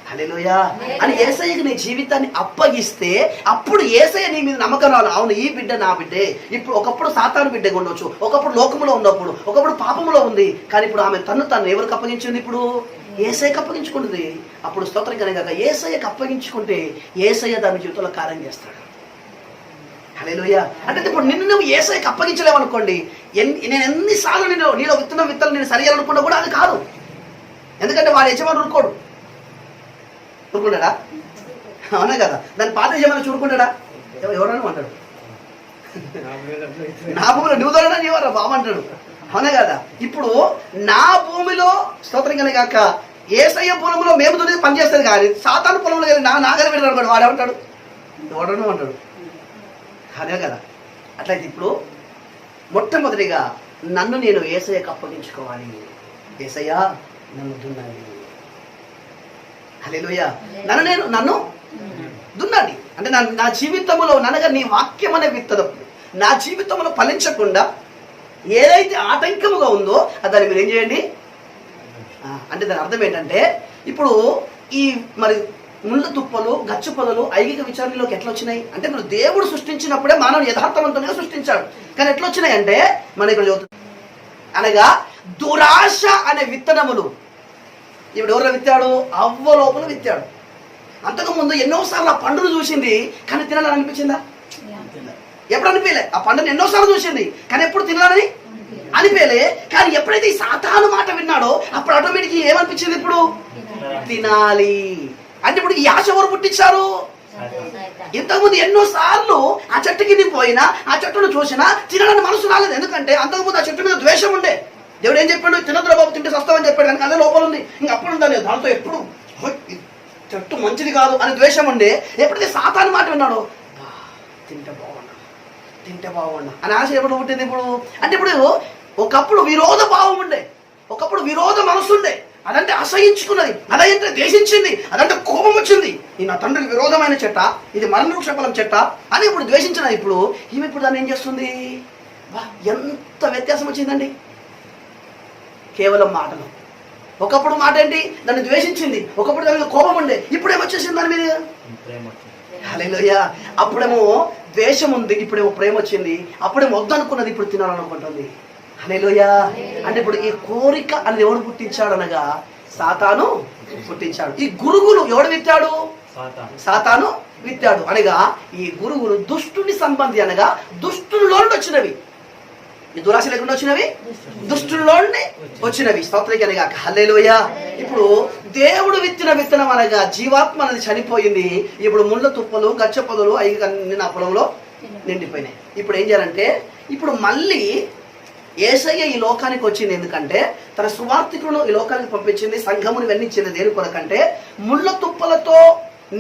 హల్లెలూయా అని యేసయ్యకి నీ జీవితాన్ని అప్పగిస్తే అప్పుడు యేసయ్య నీ మీద నమ్మకం రావాలి. అవును, ఈ బిడ్డ నా బిడ్డే. ఇప్పుడు ఒకప్పుడు సాతాను బిడ్డగా ఉండొచ్చు, ఒకప్పుడు లోకములో ఉన్నప్పుడు, ఒకప్పుడు పాపములో ఉంది, కానీ ఇప్పుడు ఆమె తను ఎవరికి అప్పగించింది? ఇప్పుడు యేసయ్యకి అప్పగించుకుంటుంది. అప్పుడు స్తోత్రం కనుక యేసయ్యకి అప్పగించుకుంటే యేసయ్య దాని జీవితంలో కార్యం చేస్తాడు. హల్లెలూయా. అంటే ఇప్పుడు నిన్ను నువ్వు యేసయ్యకి అప్పగించలేవనుకోండి, నేను ఎన్నిసార్లు నీలో విత్తనం నేను సరియాలనుకున్నా కూడా అది కాదు. ఎందుకంటే వాడు యజమాని ఊరుకోడు. ఊరుకుంటాడా? అవునా కదా. దాన్ని పాత యజమాని చూరుకుంటాడా? ఎవరన్నా అంటాడు, నా భూమిలో నువ్వు దొరడా నీవరా బాబు అంటాడు. అవునా కదా. ఇప్పుడు నా భూమిలో స్తోత్రం కనుక కాక యేసయ్య పొలంలో మేము దొరికి పనిచేస్తుంది, కానీ సాతాను పొలంలో కానీ నాగలి పెడతాడు, వాడు ఏమంటాడు? ఎవడను అంటాడు. అదే కదా. అట్లయితే ఇప్పుడు మొట్టమొదటిగా నన్ను నేను యేసయ్యకు అప్పగించుకోవాలి. యేసయ్య నన్ను దున్నండి. హల్లెలూయా. నన్ను దున్నండి అంటే నా జీవితంలో ననగా నీ వాక్యం అనే విత్తనం నా జీవితంలో ఫలించకుండా ఏదైతే ఆటంకముగా ఉందో దాన్ని మీరు ఏం చేయండి అంటే దాని అర్థం ఏంటంటే ఇప్పుడు ఈ మరి ముళ్ళ తుప్పలు గచ్చు పొదలు ఐగిక విచారణలోకి ఎట్లా వచ్చినాయి అంటే మరి దేవుడు సృష్టించినప్పుడే మానవుడు యథార్థవంతంగా సృష్టించాడు. కానీ ఎట్లా వచ్చినాయి అంటే మన ఇక్కడ చదువుతుంది అనగా దురాశ అనే విత్తనములు ఇప్పుడు ఎవరు విత్తాడు? అవ్వ లోపల విత్తాడు. అంతకుముందు ఎన్నోసార్లు ఆ పండును చూసింది, కానీ తినాలని అనిపించిందా? ఎప్పుడు అనిపించలే. ఆ పండుని ఎన్నోసార్లు చూసింది, కానీ ఎప్పుడు తినాలని అనిపించలే. కానీ ఎప్పుడైతే ఈ సాతాను మాట విన్నాడో అప్పుడు ఆటోమేటిక్ ఏమనిపించింది? ఇప్పుడు తినాలి అంటే ఇప్పుడు ఈ ఆశ ఎవరు పుట్టించారు? ఇంతకుముందు ఎన్నోసార్లు ఆ చెట్టుకి నీ పోయినా ఆ చెట్టును చూసినా తినడానికి మనసు రాలేదు. ఎందుకంటే అంతకుముందు ఆ చెట్టు మీద ద్వేషం ఉండే. దేవుడు ఏం చెప్పాడు? తినద్దురా బాబు, తింటే సస్తావని చెప్పాడు, కానీ అదే లోపల ఉంది. ఇంకా అప్పుడు ఉండాలి దాంతో ఎప్పుడు చెట్టు మంచిది కాదు అని ద్వేషం ఉండే. ఎప్పుడైతే సాతాను మాట విన్నాడో తింటే బాగుండా అని ఆశ ఎప్పుడు పుట్టింది? ఇప్పుడు అంటే ఇప్పుడు ఒకప్పుడు విరోధ భావం ఉండే, ఒకప్పుడు విరోధ మనసు ఉండే, అదంటే అసహించుకున్నది, అదంటే ద్వేషించింది, అదంటే కోపం వచ్చింది. ఈ నా తండ్రికి విరోధమైన చెట్ట, ఇది మరణవృక్ష ఫలం చెట్ట అని ఇప్పుడు ద్వేషించినది. ఇప్పుడు ఈమె ఇప్పుడు దాన్ని ఏం చేస్తుంది? ఎంత వ్యత్యాసం వచ్చిందండి కేవలం మాటలు. ఒకప్పుడు మాట ఏంటి? దాన్ని ద్వేషించింది, ఒకప్పుడు దాని మీద కోపం ఉండే, ఇప్పుడు ఏమొచ్చేసింది దాని మీద? హల్లెలూయా. అప్పుడేమో ద్వేషం ఉంది, ఇప్పుడేమో ప్రేమ వచ్చింది. అప్పుడేమో వద్దనుకున్నది, ఇప్పుడు తినాలనుకుంటుంది. హల్లెలూయా. అంటే ఇప్పుడు ఈ కోరిక అనేది ఎవడు పుట్టించాడు అనగా సాతాను పుట్టించాడు. ఈ గురుగులు ఎవడు విత్తాడు? సాతాను విత్తాడు. అనగా ఈ గురుగులు దుష్టుని సంబంధి అనగా దుష్టునిలో నుండి వచ్చినవి. ఈ దురాశ లేకుండా వచ్చినవి దుష్టుల్లో నుండి వచ్చినవి. స్తోత్రకనగా హల్లెలూయా. ఇప్పుడు దేవుడు విత్తిన విత్తనం అనగా జీవాత్మ అనేది చనిపోయింది. ఇప్పుడు ముళ్ళ తుప్పలు గచ్చ పొదలు అవి నా పొలంలో నిండిపోయినాయి. ఇప్పుడు ఏం చేయాలంటే ఇప్పుడు మళ్ళీ యేసయ్య ఈ లోకానికి వచ్చింది ఎందుకంటే తన సువార్థికులను ఈ లోకానికి పంపించింది, సంఘమును వెన్నిచ్చింది దేని కొరకంటే ముళ్ళ తుప్పలతో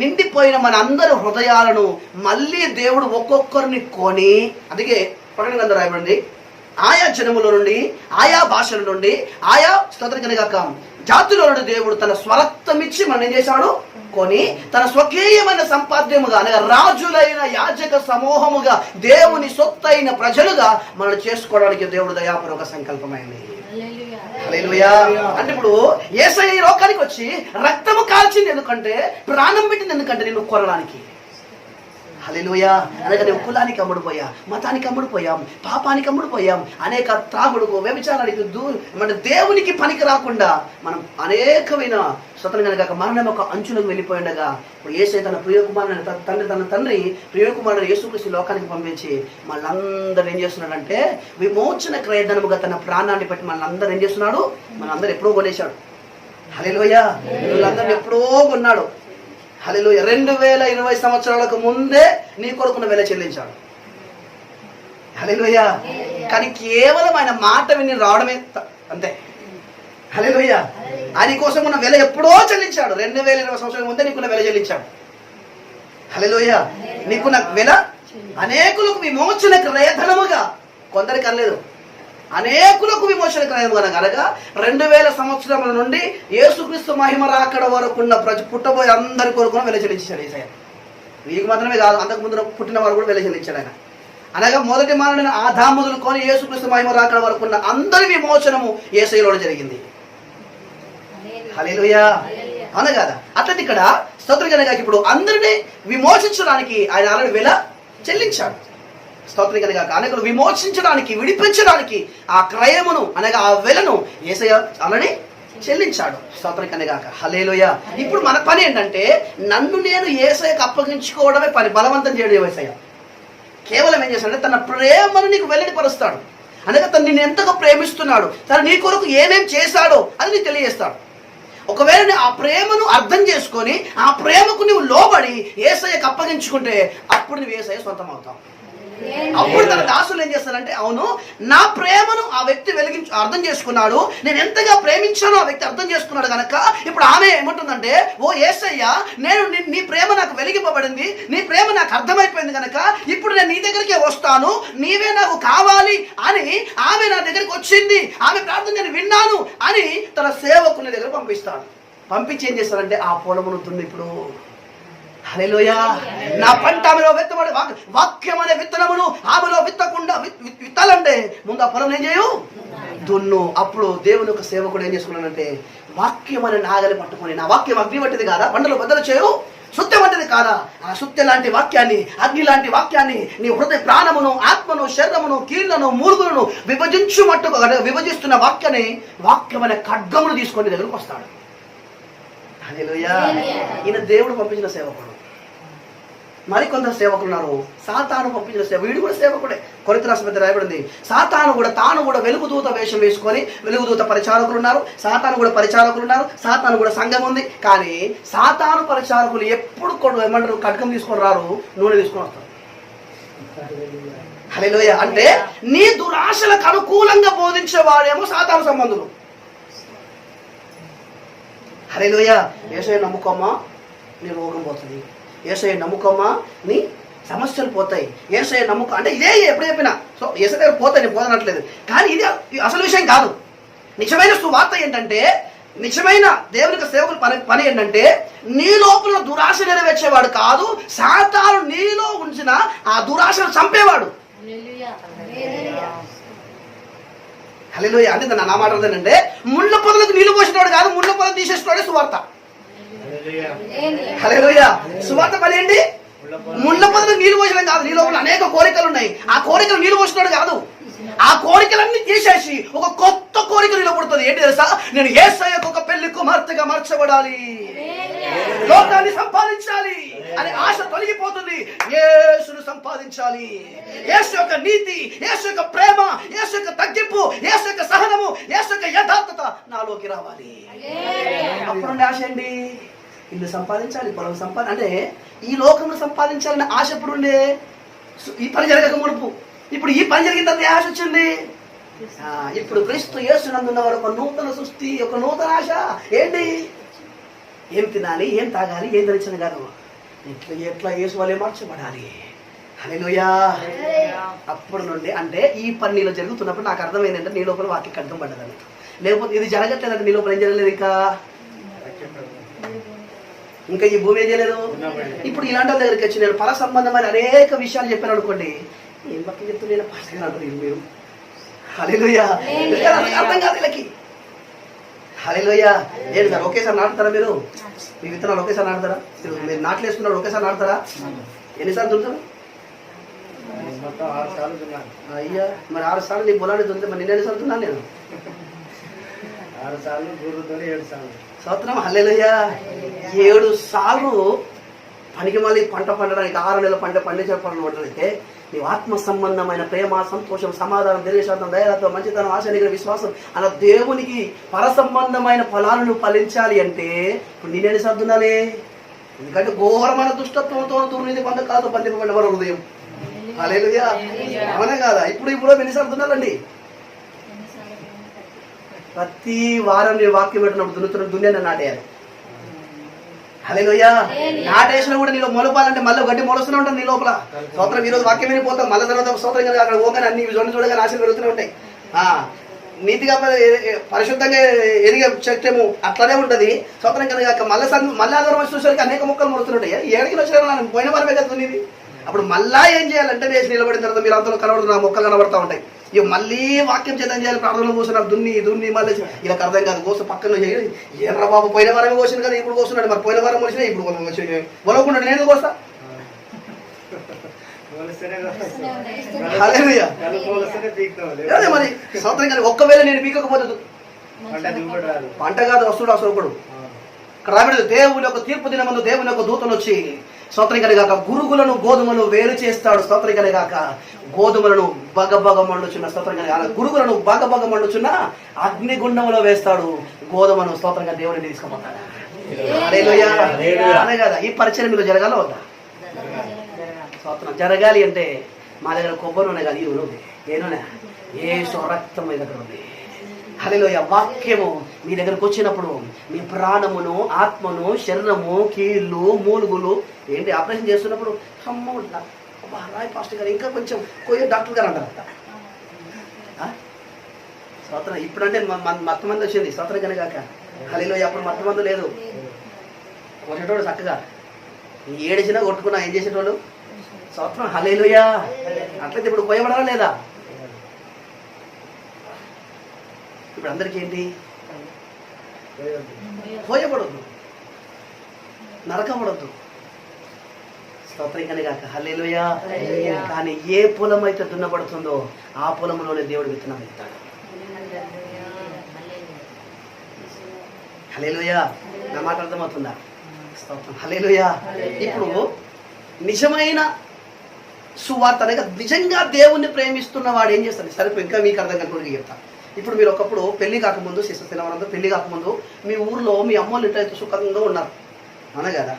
నిండిపోయిన మన అందరి హృదయాలను మళ్ళీ దేవుడు ఒక్కొక్కరిని కొని, అందుకే ప్రకటన గ్రంథంలో రాయబడింది, ఆయా జనముల నుండి, ఆయా భాషల నుండి, ఆయా స్తోత్రకనిగాక జాతుల నుండి దేవుడు తన స్వరక్తం ఇచ్చి మనం ఏం చేశాడు, కొని తన స్వకీయమైన సంపాద్యముగా అనగా రాజులైన యాజక సమూహముగా దేవుని సొత్తైన ప్రజలుగా మనం చేసుకోవడానికి దేవుడు దయాపూర్వక సంకల్పమైంది. హల్లెలూయా. అంటే ఇప్పుడు యేసయ్య ఈ లోకానికి వచ్చి రక్తము కాల్చింది ఎందుకంటే, ప్రాణం పెట్టింది ఎందుకంటే నిన్ను కొనడానికి. హల్లెలూయా. అనగా నువ్వు కులానికి అమ్ముడుపోయా, మతానికి అమ్ముడుపోయాం, పాపానికి అమ్ముడుపోయాం, అనేక త్రాగుడుకు వ్యభిచారానికి మన దేవునికి పనికి రాకుండా మనం అనేకమైన స్వతంత్రంగా మరణం ఒక అంచులకు వెళ్ళిపోయిండగా ఇప్పుడు యేసయ్య తన ప్రియకుమారుని తన తండ్రి ప్రియకుమారుని యేసుక్రీస్తు లోకానికి పంపించి మనందరూ ఏం చేస్తున్నాడంటే విమోచన క్రయధనముగా తన ప్రాణాన్ని పెట్టి మనందరూ ఏం చేస్తున్నాడు, మనందరూ ఎప్పుడో కొనేశాడు. హల్లెలూయా. వీళ్ళందరినీ ఎప్పుడో కొన్నాడు. హల్లెలూయా. 2020 సంవత్సరాలకు ముందే నీ కొరకున్న వెల చెల్లించాడు. హల్లెలూయా. కానీ కేవలం ఆయన మాట విని రావడమే అంతే. హల్లెలూయా. ఆయన కోసం ఉన్న వెల ఎప్పుడో చెల్లించాడు. 2020 సంవత్సరాల ముందే నీకున్న వెల చెల్లించాడు. హల్లెలూయా. నీకున్న వెల అనేకులకు విమోచన క్రయధనముగా, కొందరికి అనలేదు, అనేకులకు విమోచన క్రయధనముగా అనగా 2000 సంవత్సరముల నుండి యేసుక్రీస్తు మహిమ రాకడ వరకున్న పుట్టబోయే అందరి కొరకు వెల చెల్లించాడు యేసయ్య. వీరికి మాత్రమే కాదు, అంతకు ముందు పుట్టిన వారు కూడా వెల చెల్లించాడు ఆయన. అనగా మొదటి మానవుని ఆదాము మొదలుకొని యేసుక్రీస్తు మహిమ రాకడ వరకున్న అందరి విమోచనము యేసయ్యలో జరిగింది. హల్లెలూయా. అవును కదా. అట్లా ఇక్కడ స్తోత్రకనగా ఇప్పుడు అందరినీ విమోచించడానికి ఆయన ఆల్రెడీ వెల చెల్లించాడు. స్తోత్రకనగా అనేకులు విమోచించడానికి, విడిపించడానికి ఆ క్రయమును అనగా ఆ వెలను యేసయ్య ఆల్రెడీ చెల్లించాడు. స్తోత్రకనగాక. హల్లెలూయా. ఇప్పుడు మన పని ఏంటంటే నన్ను నేను యేసయ్యకు అప్పగించుకోవడమే పని, బలవంతం చేయడం యేసయ్య. కేవలం ఏం చేస్తాడంటే తన ప్రేమను నీకు వెల్లడిపరుస్తాడు. అనగా తను నిన్ను ఎంతగా ప్రేమిస్తున్నాడు, తను నీ కొరకు ఏమేం చేశాడో అది నీకు తెలియజేస్తాడు. ఒకవేళ ఆ ప్రేమను అర్థం చేసుకొని ఆ ప్రేమకు నువ్వు లోబడి యేసయ్యకు అప్పగించుకుంటే అప్పుడు నువ్వు యేసయ్య సొంతం అవుతావు. అప్పుడు తన దాసులు ఏం చేస్తారంటే, అవును నా ప్రేమను ఆ వ్యక్తి అర్థం చేసుకున్నాడు, నేను ఎంతగా ప్రేమించానో ఆ వ్యక్తి అర్థం చేసుకున్నాడు కనుక ఇప్పుడు ఆమె ఏమంటుందంటే, ఓ యేసయ్య నేను నీ ప్రేమ నాకు వెలిగింపబడింది, నీ ప్రేమ నాకు అర్థమైపోయింది కనుక ఇప్పుడు నేను నీ దగ్గరికి వస్తాను, నీవే నాకు కావాలి అని ఆమె నా దగ్గరికి వచ్చింది, ఆమె ప్రార్థన నేను విన్నాను అని తన సేవకుని దగ్గర పంపిస్తాడు. పంపించి ఏం చేస్తారంటే ఆ పొలమును దున్ని ఇప్పుడు. హల్లెలూయా. నా పంట ఆమెలో విత్తబడి వాక్యం అనే విత్తనమును ఆమెలో విత్తకుండా విత్తాలంటే ముందు ఆ పొలం ఏం చేయు, దున్ను. అప్పుడు దేవుని యొక్క సేవకుడు ఏం చేసుకున్నానంటే వాక్యం అనే నాగలి పట్టుకొని, నా వాక్యం అగ్ని వంటిది కాదా, మంటలు బద్దలు చేయు, సుత్తి వంటిది కాదా, ఆ సుత్తి లాంటి వాక్యాన్ని, అగ్ని లాంటి వాక్యాన్ని నీ హృదయ ప్రాణమును, ఆత్మను, శరీరమును, కీళ్లను, మూలుగులను విభజిస్తున్న వాక్యం అనే ఖడ్గమును తీసుకొని దగ్గరకు వస్తాడు. హల్లెలూయా. ఈయన దేవుడు పంపించిన సేవకుడు. మరికొందరు సేవకులు ఉన్నారు, సాతాను పంపించిన సేవ. వీడు కూడా సేవకుడే. కొరింథీ రాసిన రాయబడింది, సాతాను కూడా తాను కూడా వెలుగుదూత వేషం వేసుకొని, వెలుగుదూత పరిచారకులు ఉన్నారు, సాతాను కూడా పరిచారకులు ఉన్నారు, సాతాను కూడా సంఘం ఉంది. కానీ సాతాను పరిచారకులు ఎప్పుడు ఏమంటారు, ఖడ్గం తీసుకొని రారు, నూనె తీసుకొని వస్తారు. హల్లెలూయా. అంటే నీ దురాశలకు అనుకూలంగా బోధించేవాడేమో సాతాను సంబంధులు. హల్లెలూయా. యేసయ్య నమ్ముకోమా నీ రోగం పోతుంది, యేసయ్య నమ్ముకోమా నీ సమస్యలు పోతాయి, యేసయ్య నమ్ముకో అంటే ఇదే ఎప్పుడు చెప్పినా. సో యేసయ్య పోతాయి, నేను పోదనట్లేదు, కానీ ఇది అసలు విషయం కాదు. నిజమైన సువార్త ఏంటంటే, నిజమైన దేవునికి సేవకుల పని ఏంటంటే నీ లోపల దురాశ నెరవేర్చేవాడు కాదు, సాతాను నీలో ఉంచిన ఆ దురాశను చంపేవాడు. హల్లెలూయా. అంటే నా మాట ఏంటంటే ముళ్ళ పొదలకు నీళ్లు పోసినవాడు కాదు, ముళ్ళ పొదలు తీసేసినవాడే సువార్త. హల్లెలూయా. సువార్త పని ఏంటి? ముళ్ళ పొదలకు నీళ్లు పోసడం కాదు, నీ లోపల అనేక కోరికలు ఉన్నాయి, ఆ కోరికలు నీళ్లు పోసినాడు కాదు, ఆ కోరికలన్నీ తీసేసి ఒక కొత్త కోరిక నీలో పుడుతుంది. ఏంటి తెలుసా? నేను యేసయ్యకు ఒక పెళ్లి కుమార్తెగా మార్చబడాలి, లోకాన్ని సంపాదించాలి అనే ఆశ తొలగిపోతుంది. యేసును సంపాదించాలి, యేసు యొక్క నీతి, యేసు యొక్క ప్రేమ, యేసు యొక్క తగ్గింపు, యేసు యొక్క సహనము, యేసు యొక్క యథార్థత నాలోకి రావాలి. అప్పుడు ఆశ అండి, ఇల్లు సంపాదించాలి, పొలం అంటే ఈ లోకంలో సంపాదించాలని ఆశ ఎప్పుడు ఉండే? ఈ పని జరగక మునుపు. ఇప్పుడు ఈ పని జరిగిన తర్వాత ఆశ వచ్చింది, ఇప్పుడు క్రీస్తు యేసునందున్న వారు ఒక నూతన సృష్టి, ఒక నూతన ఆశ. ఏంటి? ఏం తినాలి, ఏం తాగాలి, ఏం ధరించిన కాదు, ఎట్లా యేసు వలె మార్చబడాలి. హల్లెలూయా. అప్పుడు నుండి అంటే ఈ పని నీలో జరుగుతున్నప్పుడు నాకు అర్థమైందంటే నీ లోపల వాక్యం ఖడ్గం పడ్డదని. లేకపోతే ఇది జరగట్లేదంటే నీ లోపల ఏం జరగలేదు, ఇంకా ఈ భూమి ఏం చేయలేదు. ఇప్పుడు ఇలాంటి వాళ్ళ దగ్గరికి వచ్చి నేను పర సంబంధమైన అనేక విషయాలు చెప్పాను అనుకోండి, ఏం పక్కన చెప్తున్నా పాస్టర్ అంటారు మీరు. హల్లెలూయా. అర్థం కాదు వీళ్ళకి. హల్లెలూయా. ఏంటి సార్ ఒకేసారి నాటుతారా మీరు? మీ విత్తనాలు ఒకేసారి నాటుతారా? మీరు నాట్లు వేసుకున్నాడు ఒకేసారి నాటుతారా? ఎన్నిసార్లు దున్నుతారు? అయ్యా మరి 6 సార్లు నీ పొలాన్ని దున్నితే మరి నేను ఎన్నిసార్లు దున్నాను? నేను
6 సార్లు, 7 సార్లు.
సంవత్సరం. హల్లెలూయా. 7 సార్లు పనికి మళ్ళీ పంట పండడానికి 6 నెలల పంట పండించే పనులు పడడానికి నీవు ఆత్మ సంబంధమైన ప్రేమ, సంతోషం, సమాధానం, దీర్ఘశాంతం, దయాలత్వం, మంచితనం, ఆశ, నిగ్రహం, విశ్వాసం అలా దేవునికి పర సంబంధమైన ఫలాలను ఫలించాలి అంటే ఇప్పుడు నేనే సర్దునాలే. ఎందుకంటే ఘోరమైన దుష్టత్వంతో దుర్నీతి బంధ కాదు బంధింపబడిన వారు హృదయం. హల్లెలూయా. అవునా కాదా? ఇప్పుడు ఎన్నిసార్లు దున్నాలండి? ప్రతి వారం నీ వాక్యం పెట్టినప్పుడు దున్యాన్ని నాటేయాలి. హల్లెలూయా. నాటేసిన కూడా నీలో మొలపాలంటే మళ్ళీ గడ్డి మొలుస్తూనే ఉంటుంది నీ లోపల. స్తోత్రం. ఈరోజు వాక్యం వినిపోతాం, మళ్ళీ తర్వాత స్తోత్రం కనుక అక్కడ పోగానే అన్ని చూడగా ఆశలు పెరుగుతూనే ఉంటాయి. నీతిగా పరిశుద్ధంగా ఎదిగే శక్తము అట్లనే ఉంటుంది. స్తోత్రం కనుక మళ్ళీ ఆధారం చూసేసరికి అనేక మొక్కలు మొలుతుంటాయి. ఏడికి వచ్చిన పోయిన వారమే కదా దున్నిది. అప్పుడు మళ్ళా ఏం చేయాలంటే వేసి నిలబడిన తర్వాత మీరు అంతలో కనబడుతున్న మొక్కలు కనబడతా ఉంటాయి. ఇక మళ్ళీ వాక్యం చేద్దాం చేయాలి, ప్రార్థనలో కూర్చున్నారు దున్ని మళ్ళీ ఇలా అర్థం కాదు. కోస పక్కన ఎర్ర బాబు పోయిన వారమే కోసింది కదా, ఇప్పుడు కోస్తున్నాడు. మరి పోయిన వారం కోసినా ఇప్పుడు పొలకుండా నేను కోస్తా. అదే మరి సంవత్సరం కానీ ఒక్కవేళ నేను పీకకపోతే పంట కాదు, వస్తుడు అసలు రాబడి దేవుని యొక్క తీర్పు దినమందు దేవుని యొక్క దూతలు వచ్చి స్తోత్రం కలిగాక గురుగులను గోధుమలు వేరు చేస్తాడు. స్తోత్రం కలిగాక గోధుమలను బగబగ మండుచున్న స్తోత్రం కలిగా గురుగులను బగబగ మండుచున్న అగ్నిగుండంలో వేస్తాడు. గోధుమను స్తోత్రంగా దేవుడిని తీసుకుపోతాడు. అనే కదా ఈ పరిచయం మీకు జరగాల వద్దా? స్తోత్రం జరగాలి అంటే మా దగ్గర కొబ్బరి నూనె కాదు, ఈ నూనె ఏ నూనె? యేసు రక్తం మీ దగ్గర ఉంది. హల్లెలూయా. వాక్యము మీ దగ్గరకు వచ్చినప్పుడు మీ ప్రాణమును, ఆత్మను, శరీరము, కీళ్ళు, మూలుగులు ఏంటి ఆపరేషన్ చేస్తున్నప్పుడు రాయ్ పాస్టర్ గారు ఇంకా కొంచెం డాక్టర్ గారు అంటారు. స్తోత్రం. ఇప్పుడంటే మత్తు మంది వచ్చింది. స్తోత్రం కనుగాక. హల్లెలూయా. అప్పుడు మత్తు మందు లేదు. కొట్టేటోడు చక్కగా ఏడిచినా కొట్టుకున్నా ఏం చేసేటోళ్ళు? స్తోత్రం. హల్లెలూయా. అట్లయితే ఇప్పుడు పోయబడాలా లేదా? ఇప్పుడు అందరికీ ఏంటి? పోయబడద్దు, నరకబడద్దు. స్తోత్రం కనుగాక. హల్లెలూయా. కానీ ఏ పొలం అయితే దున్నబడుతుందో ఆ పొలంలోనే దేవుడు విత్తనం ఇస్తాడు. హల్లెలూయా. నా మాట అర్థమవుతుందా? స్తోత్రం. హల్లెలూయా. ఇప్పుడు నిజమైన సువార్త అనగా నిజంగా దేవుణ్ణి ప్రేమిస్తున్న వాడు ఏం చేస్తాడు? సరే ఇంకా మీకు అర్థం కనుక చెప్తా. ఇప్పుడు మీరు ఒకప్పుడు పెళ్లి కాకముందు, శిశుశిలవనంతో పెళ్లి కాకముందు మీ ఊర్లో మీ అమ్మోళ్ళు ఇట్లయితే సుఖంగా ఉన్నారు, అవునా కదా?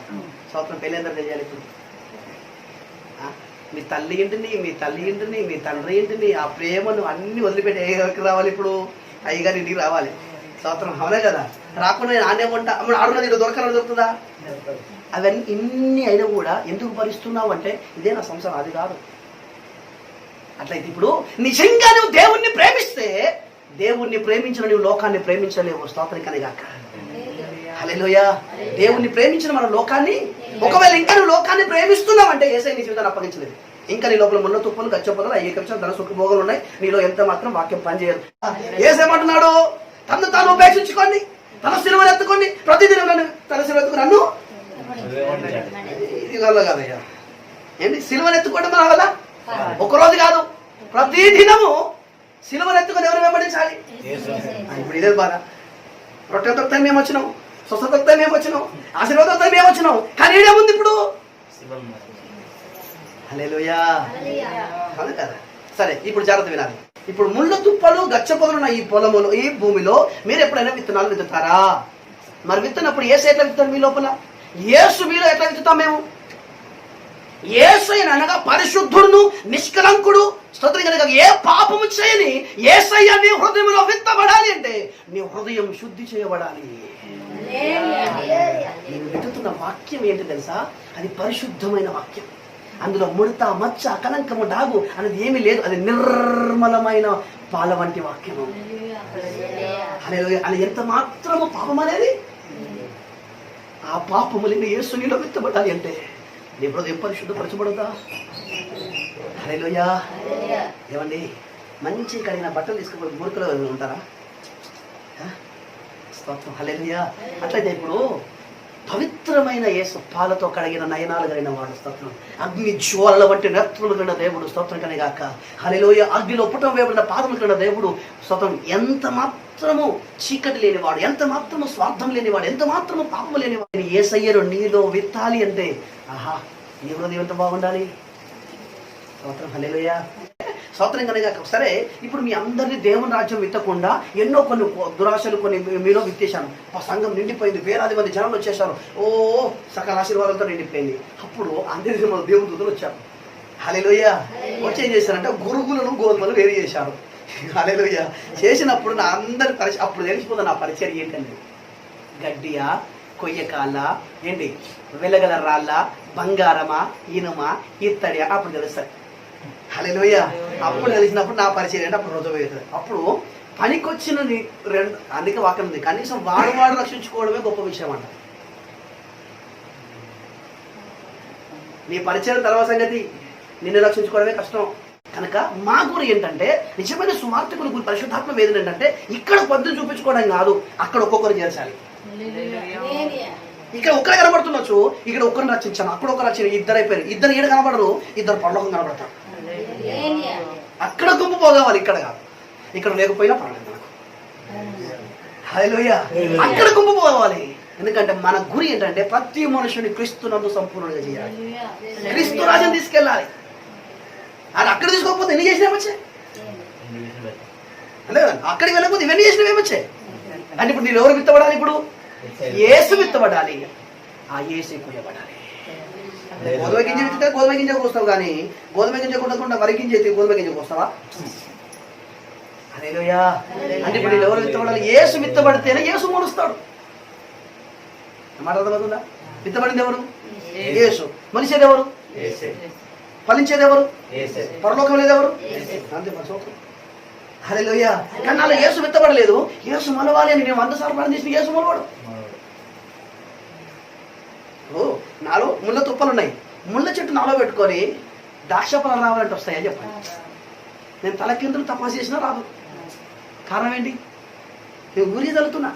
స్తోత్రం. పెళ్లి అందరూ తెలియాలి. ఇప్పుడు మీ తల్లి ఇంటిని, మీ తండ్రి ఇంటిని, ఆ ప్రేమను అన్ని వదిలిపెట్టి ఎక్కడికి రావాలి? ఇప్పుడు అయ్యగారి ఇంటికి రావాలి. స్తోత్రం. అవునా కదా? రాకుండా నేను ఆనే వంట ఆడున్నది ఇది దొరకదా? అవన్నీ ఇన్ని అయినా కూడా ఎందుకు భరిస్తున్నావు అంటే ఇదే నా సంసారం, అది కాదు. అట్లయితే ఇప్పుడు నిజంగా నువ్వు దేవుణ్ణి ప్రేమిస్తే దేవుణ్ణి ప్రేమించిన నువ్వు లోకాన్ని ప్రేమించలేవు. స్తోత్రం గాక. హల్లెలూయా. దేవుణ్ణి ప్రేమించిన మనం లోకాన్ని, ఒకవేళ ఇంకా నువ్వు లోకాన్ని ప్రేమిస్తున్నావు అంటే యేసయ్య నీ జీవితాన్ని అప్పగించలేదు. ఇంకా నీ లోపల ముళ్ళ తుప్పలు, గచ్చపొదలు, అయ్యే కక్షలు, ధన సుఖభోగాలు ఉన్నాయి. నీలో ఎంత మాత్రం వాక్యం పనిచేయదు. యేసయ్యమంటున్నాడు, తను తాను ఉపేక్షించుకోండి, తన సిలువను ఎత్తుకోండి, ప్రతిదినం నన్ను తన సిలువ ఎత్తుకుని నన్ను ఇది వల్ల కాదయ్యా. ఏంటి సిలువను ఎత్తుకోవడం మన వల్ల? ఒకరోజు కాదు, ప్రతి దినము సిలువను ఎత్తుకొని ఎవరు వెంబడించాలి? ఇప్పుడు ఇదే బాధ. రొట్టెతో మేము వచ్చినాం, స్వస్థతతో మేము వచ్చినాం, ఆశీర్వాదంతో మేము వచ్చినాం, కానీ ఏముంది ఇప్పుడు? హల్లెలూయా. అవును కదా? సరే ఇప్పుడు జాగ్రత్త వినాలి. ఇప్పుడు ముళ్ళ తుప్పలు, గచ్చ పొదలున్న ఈ పొలములో, ఈ భూమిలో మీరు ఎప్పుడైనా విత్తనాలు విత్తుతారా? మరి విత్తనప్పుడు యేసు ఎట్లా విత్తారు మీ లోపల? యేసు మీలో ఎట్లా విత్తుతాం మేము? యేసయ్యను అనగా పరిశుద్ధుడును నిష్కలంకుడు. స్తోత్రం కనుక ఏ పాపము చేయని యేసయ్య నీ హృదయంలో విత్తబడాలి అంటే నీ హృదయం శుద్ధి చేయబడాలి. నేను వెతుకుతున్న వాక్యం ఏంటి తెలుసా? అది పరిశుద్ధమైన వాక్యం. అందులో ముడత మచ్చ కలంకము డాగు అనేది ఏమీ లేదు. అది నిర్మలమైన పాల వంటి వాక్యము. అది ఎంత మాత్రము పాపం అనేది ఆ పాపము లేని యేసు నీలో విత్తబడాలి అంటే నీ హృదయం పరిశుద్ధపరచబడదా? హల్లెలూయా. ఏమండి, మంచి కడిగిన బట్టలు తీసుకుపోయి మురుకులో ఉంటారా? స్తోత్రం. హల్లెలూయా. అట్లయితే ఇప్పుడు పవిత్రమైన యేసు పాలతో కడిగిన నయనాలు కలిగిన వాడు. స్తోత్రం. అగ్ని జ్వాలల వంటి నేత్రులు కలిగిన దేవుడు. స్తోత్రం కనిగాక. హల్లెలూయా. అగ్నిలో పుటం వేయబడిన పాదములు కలిగిన దేవుడు. స్తోత్రం. ఎంత మాత్రము చీకటి లేనివాడు, ఎంత మాత్రము స్వార్థం లేనివాడు, ఎంత మాత్రము పాపము లేనివాడు యేసయ్యను నీలో విత్తాలి అంటే ఆహా, నీ హృదయం ఎంత బాగుండాలి. స్తోత్రం. హల్లెలూయా. స్తోత్రం కనుక. సరే, ఇప్పుడు మీ అందరినీ దేవుని రాజ్యం విత్తకుండా ఎన్నో కొన్ని దురాశలు కొన్ని మీలో విత్తేశాను. ఆ సంఘం నిండిపోయింది, వేలాది మంది జనాలు వచ్చేసారు, ఓ సకల ఆశీర్వాదాలతో నిండిపోయింది. అప్పుడు అందరి దేవుని దూతలు వచ్చారు. హల్లెలూయా. వచ్చి ఏం చేశారంటే గురుగులను గోధుమలు వేరు చేశారు. హల్లెలూయా. చేసినప్పుడు నా అందరి అప్పుడు తెలిసిపోతుంది నా పరిచయం ఏంటండి. గడ్డియా, కొయ్యకాళ్ళ, ఏంటి వెలగల రాళ్ళ, బంగారమా, ఇనుమా, ఇత్తడియా, అప్పుడు తెలుస్తాయి. హల్లెలూయా. అప్పుడు తెలిసినప్పుడు నా పరిచయం అంటే అప్పుడు రోజు అవుతుంది. అప్పుడు పనికొచ్చిన రెండు అందుకే వాక్యం ఉంది, కనీసం వాడు రక్షించుకోవడమే గొప్ప విషయం అంట. నీ పరిచయం తర్వాత సంగతి, నిన్ను రక్షించుకోవడమే కష్టం. కనుక మా గురి ఏంటంటే నిజమైన సువార్తికుల గురి పరిశుద్ధాత్మ వేదన ఏంటంటే ఇక్కడ పద్ధతి చూపించుకోవడం కాదు, అక్కడ ఒక్కొక్కరు చేర్చాలి. ఇక్కడ ఒక్కరే కనబడుతుండొచ్చు, ఇక్కడ ఒక్కరిని రక్షించాను, అక్కడ ఒకరు రక్షణ, ఇద్దరు అయిపోయారు. ఇద్దరు ఏడు కనబడరు, ఇద్దరు పరలోకం కనబడతారు. అక్కడ గుంపు పోగవాలి, ఇక్కడ కాదు. ఇక్కడ లేకపోయినా పర్లేదు నాకు. హల్లెలూయా. అక్కడ గుంపు పోవాలి. ఎందుకంటే మన గురి ఏంటంటే ప్రతి మనుషుని క్రీస్తునందు సంపూర్ణంగా చేయాలి, క్రీస్తు రాజ్యం తీసుకెళ్ళాలి. అది అక్కడ తీసుకోకపోతే ఎన్ని చేసినామొచ్చే? అంతే కదా. అక్కడికి వెళ్ళకపోతే ఇవన్నీ చేసినవేమొచ్చాయి అంటే ఇప్పుడు నేను ఎవరు విత్తబడాలి? ఇప్పుడు యేసు విత్తబడాలి, ఆ యేసు కొయ్యబడాలి. గోధుమ గింజ విత్తితే గోధుమ గింజ కోస్తావు, కానీ గోధుమ గింజ కొట్టకుండా వరి గింజ అయితే గోధుమ గింజ కోస్తావా? హల్లెలూయా. అంటే ఇప్పుడు నేను ఎవరు విత్తబడాలి? యేసు విత్తబడితేనే యేసు మొలుస్తాడు. మాట అర్థమవుతుందా? విత్తబడింది ఎవరు? యేసు. మనిషేది ఎవరు? ఫలించేది ఎవరు? పరలోకం లేదు ఎవరు? అంతే మన సోత్రం. హల్లెలూయా. కానీ అలా యేసు విత్తబడలేదు. యేసు మొలవాలి అని నేను 100 సార్లు ప్రార్థన చేసిన యేసు మొలవాడు. నాలో ముళ్ళ తుప్పలు ఉన్నాయి, ముళ్ళ చెట్టు నాలో పెట్టుకొని ద్రాక్ష ఫలాలు రావాలంటే వస్తాయని చెప్పండి. నేను తల కిందలు తపాసు చేసినా రాదు. కారణం ఏంటి? నేను గురి తలుతున్నా,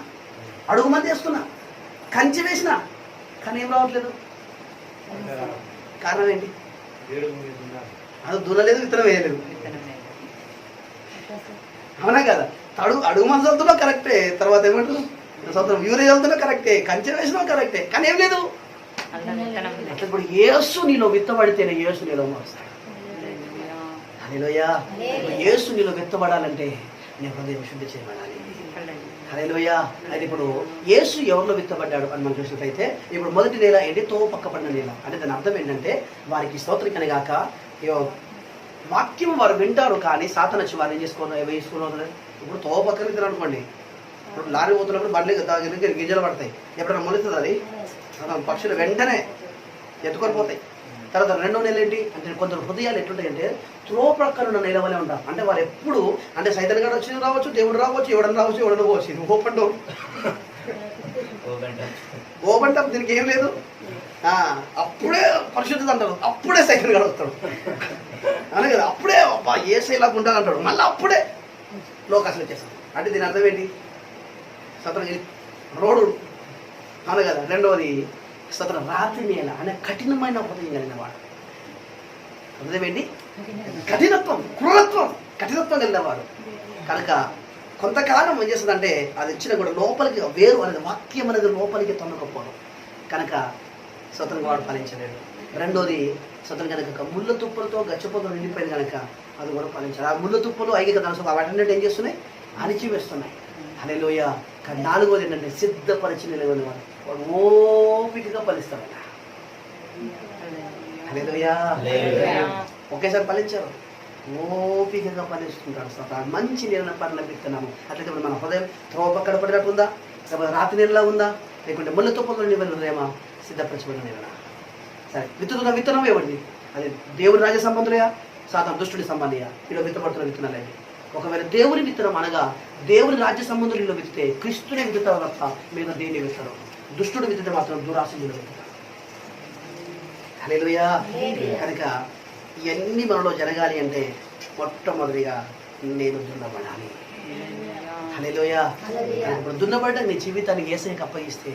అడుగు మంది వేస్తున్నా, కంచి వేసినా, కానీ ఏం రావట్లేదు. కారణం ఏంటి? అది దున్నలేదు, విత్తనం వేయలేదు. అవునా కదా? అడుగు మంది చదువుతున్నా కరెక్టే, తర్వాత ఏమంటారు సంవత్సరం యూరియా చదువుతున్నా కరెక్టే, కంచె వేసినా కరెక్టే, కానీ ఏం లేదు. ఇప్పుడు యేసు నీలో విత్తబడితేనే యేసు నీలో వస్తాడు. హల్లెలూయా. యేసు నీలో విత్తబడాలంటే నీ హృదయం శుద్ధి చేయబడాలి. హల్లెలూయా. అయితే ఇప్పుడు యేసు ఎవరిలో విత్తబడ్డాడు అని మనం చూసినట్లయితే ఇప్పుడు మొదటి నేల ఏంటి? తో పక్కపడిన నేల. అంటే దాని అర్థం ఏంటంటే వారికి స్తోత్రికని గాక వాక్యం వారు వింటారు, కానీ సాతాను వచ్చి వారు ఏం వేసుకోవాలి. ఇప్పుడు తో పక్కన ఇద్దరు అనుకోండి, ఇప్పుడు లారీ పోతున్నప్పుడు బండ్లు గింజలు పడతాయి, ఎప్పుడైనా మొలుతుంది అది పక్షులు వెంటనే ఎత్తుకొని పోతాయి. తర్వాత రెండో నెల ఏంటి అంటే కొందరు హృదయాలు ఎట్లుంటాయంటే త్రో ప్రక్కన ఉన్న నెల వలె ఉంటారు. అంటే వారు ఎప్పుడు అంటే సైతం గారు వచ్చి రావచ్చు, దేవుడు రావచ్చు, ఎవడన్నా రావచ్చు, ఎవడన్నా పోవచ్చు. ఓపెన్ డోర్, ఓపెన్ టాప్, దీనికి ఏం లేదు. అప్పుడే పరిశుద్ధత అంటారు, అప్పుడే సైతం గారు వస్తాడు అనే కదా, అప్పుడే అబ్బా ఏసైలాగా ఉంటాడు అంటాడు, మళ్ళీ అప్పుడే లోకాసులు వచ్చేస్తాడు. అంటే దీని అర్థం ఏంటి? సతరం రోడ్డు అవును కదా. రెండవది సతరం రాత్రి నేల అనే కఠినమైన హృదయం కలిగిన వాడు. హృదయం ఏంటి? కఠినత్వం, క్రూరత్వం, కఠినత్వం కలిగిన వాడు. కనుక కొంతకాలం ఏం చేస్తుందంటే అది ఇచ్చిన కూడా లోపలికి వేరు అనేది వాక్యం అనేది లోపలికి తొందరకపోవడం. కనుక స్వతంత్రంగా వాడు ఫలించలేడు. రెండోది స్వతంత్రం కనుక ముళ్ళ తుప్పలతో గచ్చపోతూ నిండిపోయింది కనుక అది కూడా ఫలించాలి. ఆ ముళ్ళ తుప్పలు ఐగిక ధనసు వాటిని ఏం చేస్తున్నాయి? అణిచివేస్తున్నాయి. హల్లెలూయా. కానీ నాలుగోది ఏంటంటే సిద్ధపరిచి నిలబడిన వాడు ఓపికగా ఫలిస్తాడు. హల్లెలూయా. ఒకేసారి ఫలించారు, ఓపికగా ఫలిస్తుంటాడు స్తోత్రం. మంచి నీళ్ళ పనుల విత్తనము. అట్లయితే ఇప్పుడు మన హృదయం త్రోవ పక్కన పడినట్టుందా, లేకపోతే రాతి నీళ్ళ ఉందా, లేకుంటే ముళ్ళతో పొలం నివెళ్ళేమా సిద్ధపరచబడిన నీళ్ళ? సరే, విత్తుతున్న విత్తనం ఎవరిది? అది దేవుడి రాజ్య సంబంధులయా, సాతాను దుష్టుడి సంబంధియా? ఇలా విత్తపడుతున్న విత్తనాలేవి? ఒకవేళ దేవుని విత్తనం అనగా దేవుని రాజ్య సంబంధులు ఇలా విత్తితే క్రీస్తుని విత్తుతారు తప్ప మీద దేని విత్తరు. దుష్టుడు విత్తితే మాత్రం దురాశలు విత్తుతారు. హల్లెలూయా. కనుక ఇవన్నీ మనలో జరగాలి అంటే మొట్టమొదటిగా నేను దున్నబడాలి. హల్లెలూయా. ఇప్పుడు దున్నబడ్డ నీ జీవితాన్ని యేసయ్యకి అప్పగిస్తే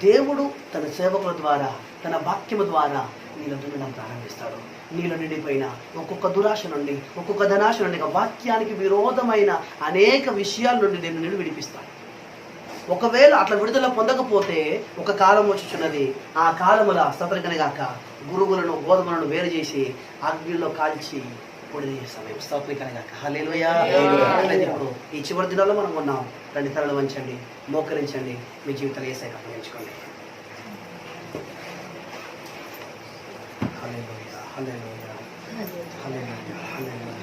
దేవుడు తన సేవకుల ద్వారా, తన వాక్యము ద్వారా నీలో దున్నడం ప్రారంభిస్తాడు. నీలో నిండిపోయిన ఒక్కొక్క దురాశ నుండి, ఒక్కొక్క ధనాశ నుండి, వాక్యానికి విరోధమైన అనేక విషయాల నుండి నేను విడిపిస్తాను. ఒకవేళ అట్లా విడుదల పొందకపోతే ఒక కాలం వచ్చుచున్నది. ఆ కాలముల స్తోత్రకనగాక గురుగులను గోధుమలను వేరు చేసి అగ్నిలో కాల్చి పొడి సమయం. స్తోత్రకనగాక హల్లెలూయా. ఇప్పుడు ఈ చివరి దినాల్లో మనం ఉన్నాం. రెండు తలలు వంచండి, మోకరించండి, మీ జీవితాలు యేసయ్యకి అప్పగించుకోండి. హల్లెలూయా, హల్లెలూయా, హల్లెలూయా, హల్లెలూయా.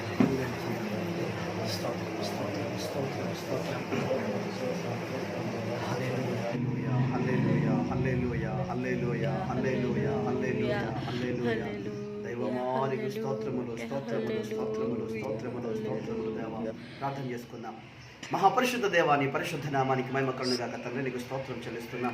స్తోత్రం, స్తోత్రం, స్తోత్రం, స్తోత్రం. హల్లెలూయా, హల్లెలూయా, హల్లెలూయా, హల్లెలూయా, హల్లెలూయా, హల్లెలూయా, హల్లెలూయా. దైవమానికి స్తోత్రములు, స్తోత్రములు, స్తోత్రములు, స్తోత్రములు, స్తోత్రములు. దేవా, ప్రార్థన చేసుకుందాం. మహాపరిశుద్ధ దేవాని పరిశుద్ధ నామానికి మహిమ కలుగుగాక. తండ్రి నీకు స్తోత్రం చెల్లిస్తున్నా.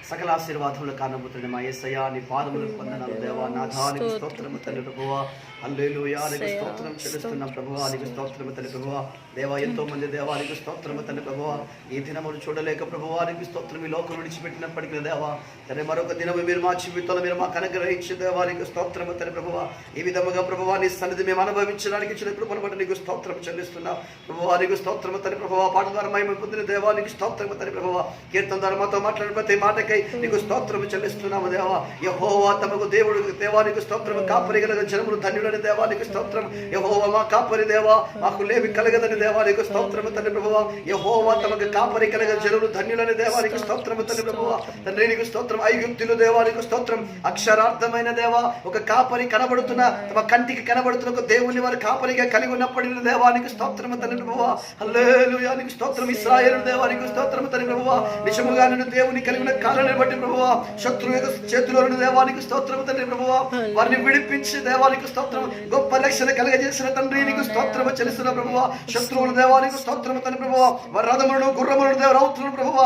సకల ఆశీర్వాదములు కానబోతున్న మా యేసయ్యా, నీ పాదములకు వందనాలు దేవా. నాథానికి స్తోత్రము తండ్రి ప్రభువా. హల్లెలూయా, నీకు స్తోత్రం చెల్లిస్తున్నాం ప్రభువా. నీకు స్తోత్రము తండ్రి ప్రభువా. దేవా, ఎంతో మంది దేవా నీకు స్తోత్రము తండ్రి ప్రభువా. ఈ దినములు చూడలేక ప్రభువా నీకు స్తోత్రం. ఈ లోకం విడిచిపెట్టినప్పటికీ దేవా తండ్రి మరొక దినము మీరు మా జీవితంలో మీరు మాకు అనుగ్రహించి దేవా నీకు స్తోత్రము తండ్రి ప్రభువా. ఈ విధముగా ప్రభువా నీ సన్నిధి మేము అనుభవించడానికి ఇచ్చిన కృపను బట్టి నీకు స్తోత్రం చెల్లిస్తున్నాం ప్రభువా. నీకు స్తోత్రము తండ్రి ప్రభువా. పాట ద్వారా మహిమ పొందిన దేవా నీకు స్తోత్రము తండ్రి ప్రభువా. కీర్తన ద్వారా మాతో మాట్లాడిన ప్రతి మాటకై నీకు స్తోత్రము చెల్లిస్తున్నాము దేవా. యెహోవా తమకు దేవుడు దేవా నీకు స్తోత్రము. కాపరి గల జనములు ధన్యులని దేవా నీకు స్తోత్రం. యెహోవా మా కాపరి దేవా, మాకు లేమి కలగదని దేవా నీకు స్తోత్రము తండ్రి ప్రభువా. యెహోవా తమకు కాపరి కలగ జనులు ధన్యులని దేవా నీకు స్తోత్రము తండ్రి ప్రభువా. తండ్రి నీకు స్తోత్రం. ఐగుప్తులు దేవా నీకు స్తోత్రం. అక్షరార్థమైన దేవా ఒక కాపరి కనబడుతున్న, తమ కంటికి కనబడుతున్న ఒక దేవుని వారు కాపరిగా కలిగి ఉన్నప్పటికీ దేవా నీకు స్తోత్రము తండ్రి ప్రభువా. హల్లెలూయా, నీకు స్తోత్రం. ఇశ్రాయేలు దేవా నీకు స్తోత్రము తండ్రి ప్రభువా. నిజముగా నిన్ను దేవుని కలిగిన కాలాన్ని బట్టి ప్రభువా శత్రువు యొక్క చేతిలో దేవానికి స్తోత్రము తండ్రి ప్రభువా. వారిని విడిపించి దేవానికి స్తోత్రం. గొప్ప రక్షణ కలగజేసిన తండ్రి నీకు స్తోత్రము చెల్లిస్తున్న ప్రభువా. శత్రువులు దేవానికి స్తోత్రము తండ్రి ప్రభువా. వారి రథములను గుర్రములను దేవ రౌతులను ప్రభువా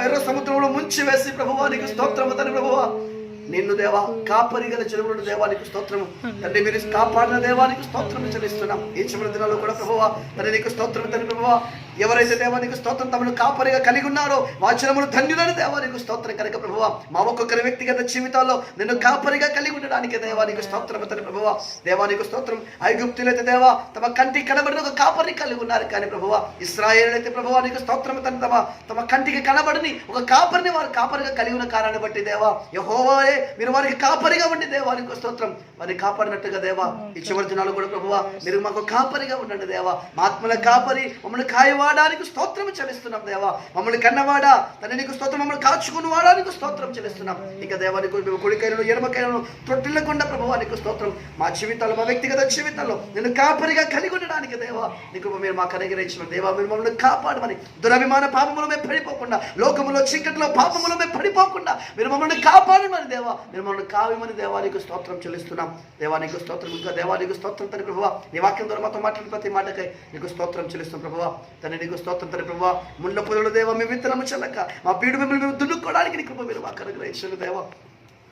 ఎర్ర సముద్రములు ముంచి వేసి ప్రభువా నీకు స్తోత్రము తండ్రి ప్రభువా. నిన్ను దేవా కాపరి గల జనములను దేవానికి స్తోత్రము తండ్రి. మీరు కాపాడిన దేవానికి స్తోత్రము చెల్లిస్తున్నాం. ఈ చివరి దినాల్లో కూడా ప్రభువా తండ్రి నీకు స్తోత్రము తండ్రి ప్రభువా. ఎవరైతే దేవానికి స్తోత్రం తమను కాపరిగా కలిగి ఉన్నారో ఆ జనములు ధన్యులని దేవానికి స్తోత్రం. కనుక ప్రభువా మా ఒక్కొక్కరి వ్యక్తిగత జీవితాల్లో నిన్ను కాపరిగా కలిగి ఉండడానికి దేవానికి స్తోత్రము తండ్రి ప్రభువా. దేవానికి స్తోత్రం. ఐగుప్తులైతే దేవా తమ కంటికి కనబడిన ఒక కాపరిని కలిగి ఉన్నారు. కానీ ప్రభువా ఇశ్రాయేలులైతే ప్రభువా నీకు స్తోత్రము తండ్రి. తమ కంటికి కనబడని ఒక కాపరిని వారు కాపరిగా కలిగి ఉన్న కారణాన్ని బట్టి దేవా యెహోవాయే మీరు వారికి కాపరిగా ఉండి దేవానికి స్తోత్రం. వారిని కాపాడినట్టుగా దేవా ఈ చివరి దినాలు కూడా ప్రభువా మీరు మాకు కాపరిగా ఉండండి దేవా. మా ఆత్మల కాపరి మమ్మల్ని కాయవాడానికి స్తోత్రం చెల్లిస్తున్నాం దేవా. మమ్మల్ని కన్నవాడా తన నీకు స్తోత్రం. మమ్మల్ని కాచుకుని వాడానికి స్తోత్రం చెల్లిస్తున్నాం. ఇక దేవానికి మేము కుడికైనను ఎడమకైనను తొట్టిల్లకుండా ప్రభువానికి స్తోత్రం. మా జీవితాల్లో మా వ్యక్తిగత జీవితాల్లో నేను కాపరిగా కలిగి ఉండడానికి దేవా నీకు మీరు మాకు అనుగ్రహించిన దేవా. మీరు మమ్మల్ని కాపాడమని దురభిమాన పాపములో మేము పడిపోకుండా, లోకములో చీకటిలో పాపములో మేము పడిపోకుండా మీరు మమ్మల్ని కాపాడమని దేవా. మీరు మమ్మల్ని కావమని దేవానికి స్తోత్రం చెల్లిస్తున్నాం. దేవానికి స్తోత్రం. ఇంకా దేవానికి స్తోత్రం తండ్రి ప్రభువా. నీ వాక్యం ద్వారా మాతో మాట్లాడిన ప్రతి మాటకై నీకు స్తోత్రం చెల్లిస్తున్నాం ప్రభువా. తండ్రి నీకు స్తోత్రం తండ్రి ప్రభువా. ముళ్ళ పొదలు దేవా మేము విత్తనము చల్లక మా పీడు మిమ్మల్ని మేము దున్నుకోవడానికి నీ కృప మీరు మాకు అనుగ్రహించండి దేవా.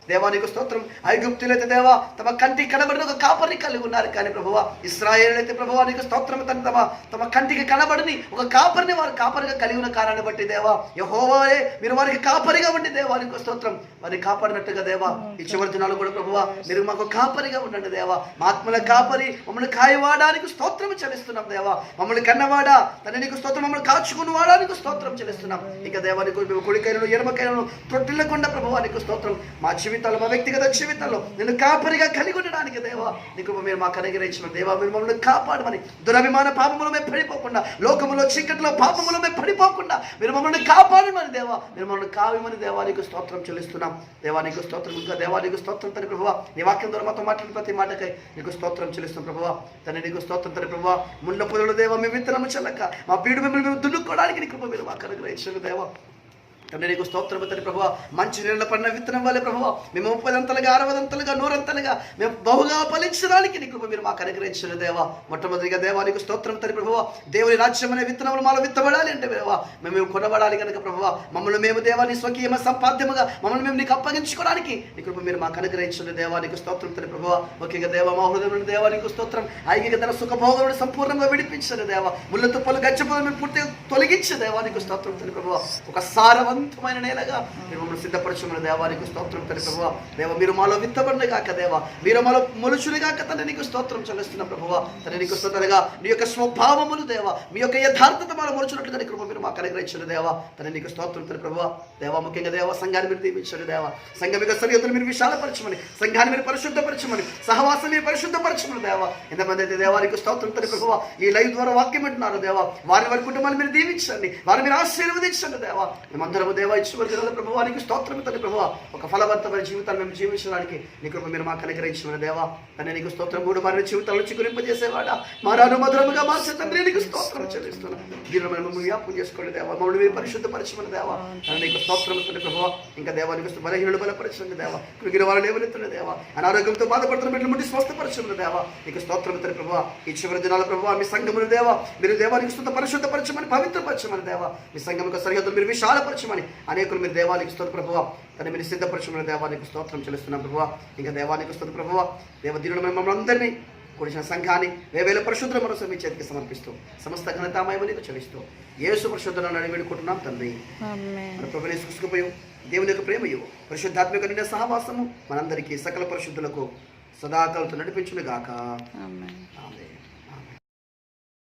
దేవానికి స్తోత్రం. ఐగుప్తులైతే దేవా తమ కంటికి కనబడిన ఒక కాపరిని కలిగి ఉన్నారు. కానీ ప్రభువా ఇశ్రాయేలులైతే ప్రభువా నీకు స్తోత్రం తండ్రి. తమ కంటికి కనబడిని ఒక కాపరిని వారు కాపరిగా కలిగి ఉన్న కారణాన్ని బట్టి దేవా యెహోవాయే మీరు వారికి కాపరిగా ఉండి దేవానికి స్తోత్రం. వారిని కాపాడినట్టుగా దేవా ఈ చివరి దినాలు కూడా ప్రభువా మీరు మాకు కాపరిగా ఉండండి దేవా. మా ఆత్మల కాపరి మమ్మల్ని కాయవాడానికి స్తోత్రం చెల్లిస్తున్నాం దేవా. మమ్మల్ని కన్నవాడా తండ్రి నీకు స్తోత్రం. మమ్మల్ని కాచుకుని వాడానికి స్తోత్రం చెల్లిస్తున్నాం. ఇక దేవానికి మేము కుడికైనను ఎడమకైనను తొట్టిల్లకుండా ప్రభువా నీకు స్తోత్రం. మా జీవితాల్లో, మా వ్యక్తిగత జీవితాల్లో నేను కాపరిగా కలిగి ఉండడానికి దేవా నీ కృప మీరు మాకు అనుగ్రహించిన దేవా, మీరు మమ్మల్ని కాపాడమని, దురభిమాన పాపములో మేము పడిపోకుండా, లోకములో చీకట్లో పాపములో మేము పడిపోకుండా మీరు మమ్మల్ని కాపాడమని దేవా, మీరు మమ్మల్ని కావమని దేవా నీకు స్తోత్రం చెల్లిస్తున్నాం. దేవా నీకు స్తోత్రం, ఇంకా దేవా నీకు స్తోత్రం తని ప్రభువా, నీ వాక్యం ద్వారా మాతో మాట్లాడిన ప్రతి మాటకై నీకు స్తోత్రం చెల్లిస్తున్నాం ప్రభువా. తన నీకు స్తోత్రం తని ప్రభువా. ముళ్ళ పొదలు దేవా మేము విత్తనము చల్లక మా బీడు మిమ్మల్ని మేము దున్నుకోవడానికి నీ కృప మీరు మాకు అనుగ్రహించిన దేవా. తండ్రి నీకు స్తోత్రం తండ్రి ప్రభువా. మంచి నీళ్ళ పడిన విత్తనం వల్లే ప్రభువా మేము 30 అంతలుగా 60 అంతలుగా 100 అంతలుగా మేము బహుగా ఫలించడానికి నీ కృప మీరు మాకు అనుగ్రహించిన దేవా. మొట్టమొదటిగా దేవా నీకు స్తోత్రం తండ్రి ప్రభువా. దేవుని రాజ్యం అనే విత్తనములు మాలో విత్తబడాలి అంటే దేవా మేము కొనబడాలి కనుక ప్రభువా మమ్మల్ని మేము దేవా నీ స్వకీయ సంపాద్యముగా మమ్మల్ని మేము నీకు అప్పగించుకోవడానికి నీ కృప మీరు మాకు అనుగ్రహించిన దేవా నీకు స్తోత్రం తండ్రి ప్రభువా. ముఖ్యంగా దేవా మా హృదయం దేవా నీకు స్తోత్రం. ఐగిక తన సుఖభోగమును సంపూర్ణంగా విడిపించిన దేవా, ముళ్ళ తుప్పలు గచ్చపలు పూర్తిగా తొలగించే దేవా నీకు స్తోత్రం తండ్రి ప్రభువా. ఒక సారవంతమైన నేలగా మీరు మమ్మల్ని సిద్ధపరచుకున్న దేవా నీకు స్తోత్రం తండ్రి ప్రభువా. దేవ మీరు మాలో విత్తబడిన కాక దేవా, మీరు మాలో మొలుచుని కాక తండ్రి నీకు స్తోత్రం చెల్లిస్తున్న ప్రభువా. తండ్రి నీకు స్తోత్రంగా నీ యొక్క స్వభావములు దేవా, మీ యొక్క యథార్థత మాలో మొలుచున్నట్లుగా నీ కృప మీరు మాకు అనుగ్రహించిన దేవా. తండ్రి నీకు స్తోత్రం తండ్రి ప్రభువా. దేవా ముఖ్యంగా దేవా సంఘాన్ని మీరు దీవించండి దేవా. సంఘం యొక్క సరిహద్దులు మీరు విశాలపరచమని, సంఘాన్ని మీరు పరిశుద్ధపరచమని, సహవాసం మీరు పరిశుద్ధపరచమని దేవా. ఎంతమంది అయితే దేవా నీకు స్తోత్రం తండ్రి ప్రభువా ఈ లైవ్ ద్వారా వాక్యం వింటున్నారు దేవా, వారి కుటుంబాన్ని మీరు దీవించండి, వారిని మీరు ఆశీర్వదించండి దేవా. మేమందరము దేవా ఇచ్చిన ప్రభువానికి స్తోత్రం తండ్రి ప్రభువా. ఒక ఫలవంతమైన జీవితాన్ని మేము జీవించడానికి నీ కృప మీరు మాకు అనుగ్రహించిన దేవా. తండ్రి నీకు స్తోత్రం. 3 మారిన జీవితాల నుంచి గురింపజేసేవాడా, మారాను మధురముగా మార్చే తండ్రి నీకు స్తోత్రం చెల్లిస్తున్నాం. దీనిలో మేము వ్యాపం చేసుకోండి దేవా, మమ్మల్ని మీరు పరిశుద్ధపరచమని దేవా. తండ్రి నీకు స్తోత్రం తండ్రి ప్రభువా. ఇంకా దేవా నీకు బలహీనులు బలపరచండి దేవా, కృగిన వాళ్ళు లేవనెత్తండి దేవా, అనారోగ్యంతో బాధపడుతున్న బిడ్డలు ముట్టి స్వస్థపరచండి దేవా. నీకు స్తోత్రం తండ్రి ప్రభువా. ఈ చివరి దినాల ప్రభువా మీ సంఘమును దేవా మీరు దేవానికి స్తుత పరిశుద్ధపరచమని, పవిత్రపరచమని దేవా. మీ సంఘం యొక్క సరిహద్దులు మీరు విశాలపరచమని, అనేకులు మీరు దేవానికి స్తోత్ర ప్రభువా. తను మీరు సిద్ధపరచమని దేవానికి స్తోత్రం చెల్లిస్తున్నాం ప్రభువా. ఇంకా దేవానికి స్తోత్ర ప్రభువా. దేవదీనుడు మమ్మల్ని అందరినీ కూడిన సంఘాన్ని వేవేల పరిశుద్ధ మనసు మీ చేతికి సమర్పిస్తూ సమస్త ఘనతామయము నీకు చెల్లిస్తూ యేసు పరిశుద్ధులను అడిగి వేడుకుంటున్నాం తండ్రి. మన ప్రభుని సుఖపోయు దేవుని యొక్క ప్రేమయు పరిశుద్ధాత్మిక నిండా సహవాసము మనందరికీ సకల పరిశుద్ధులకు సదాకాలతో నడిపించును గాక. ఆమేన్.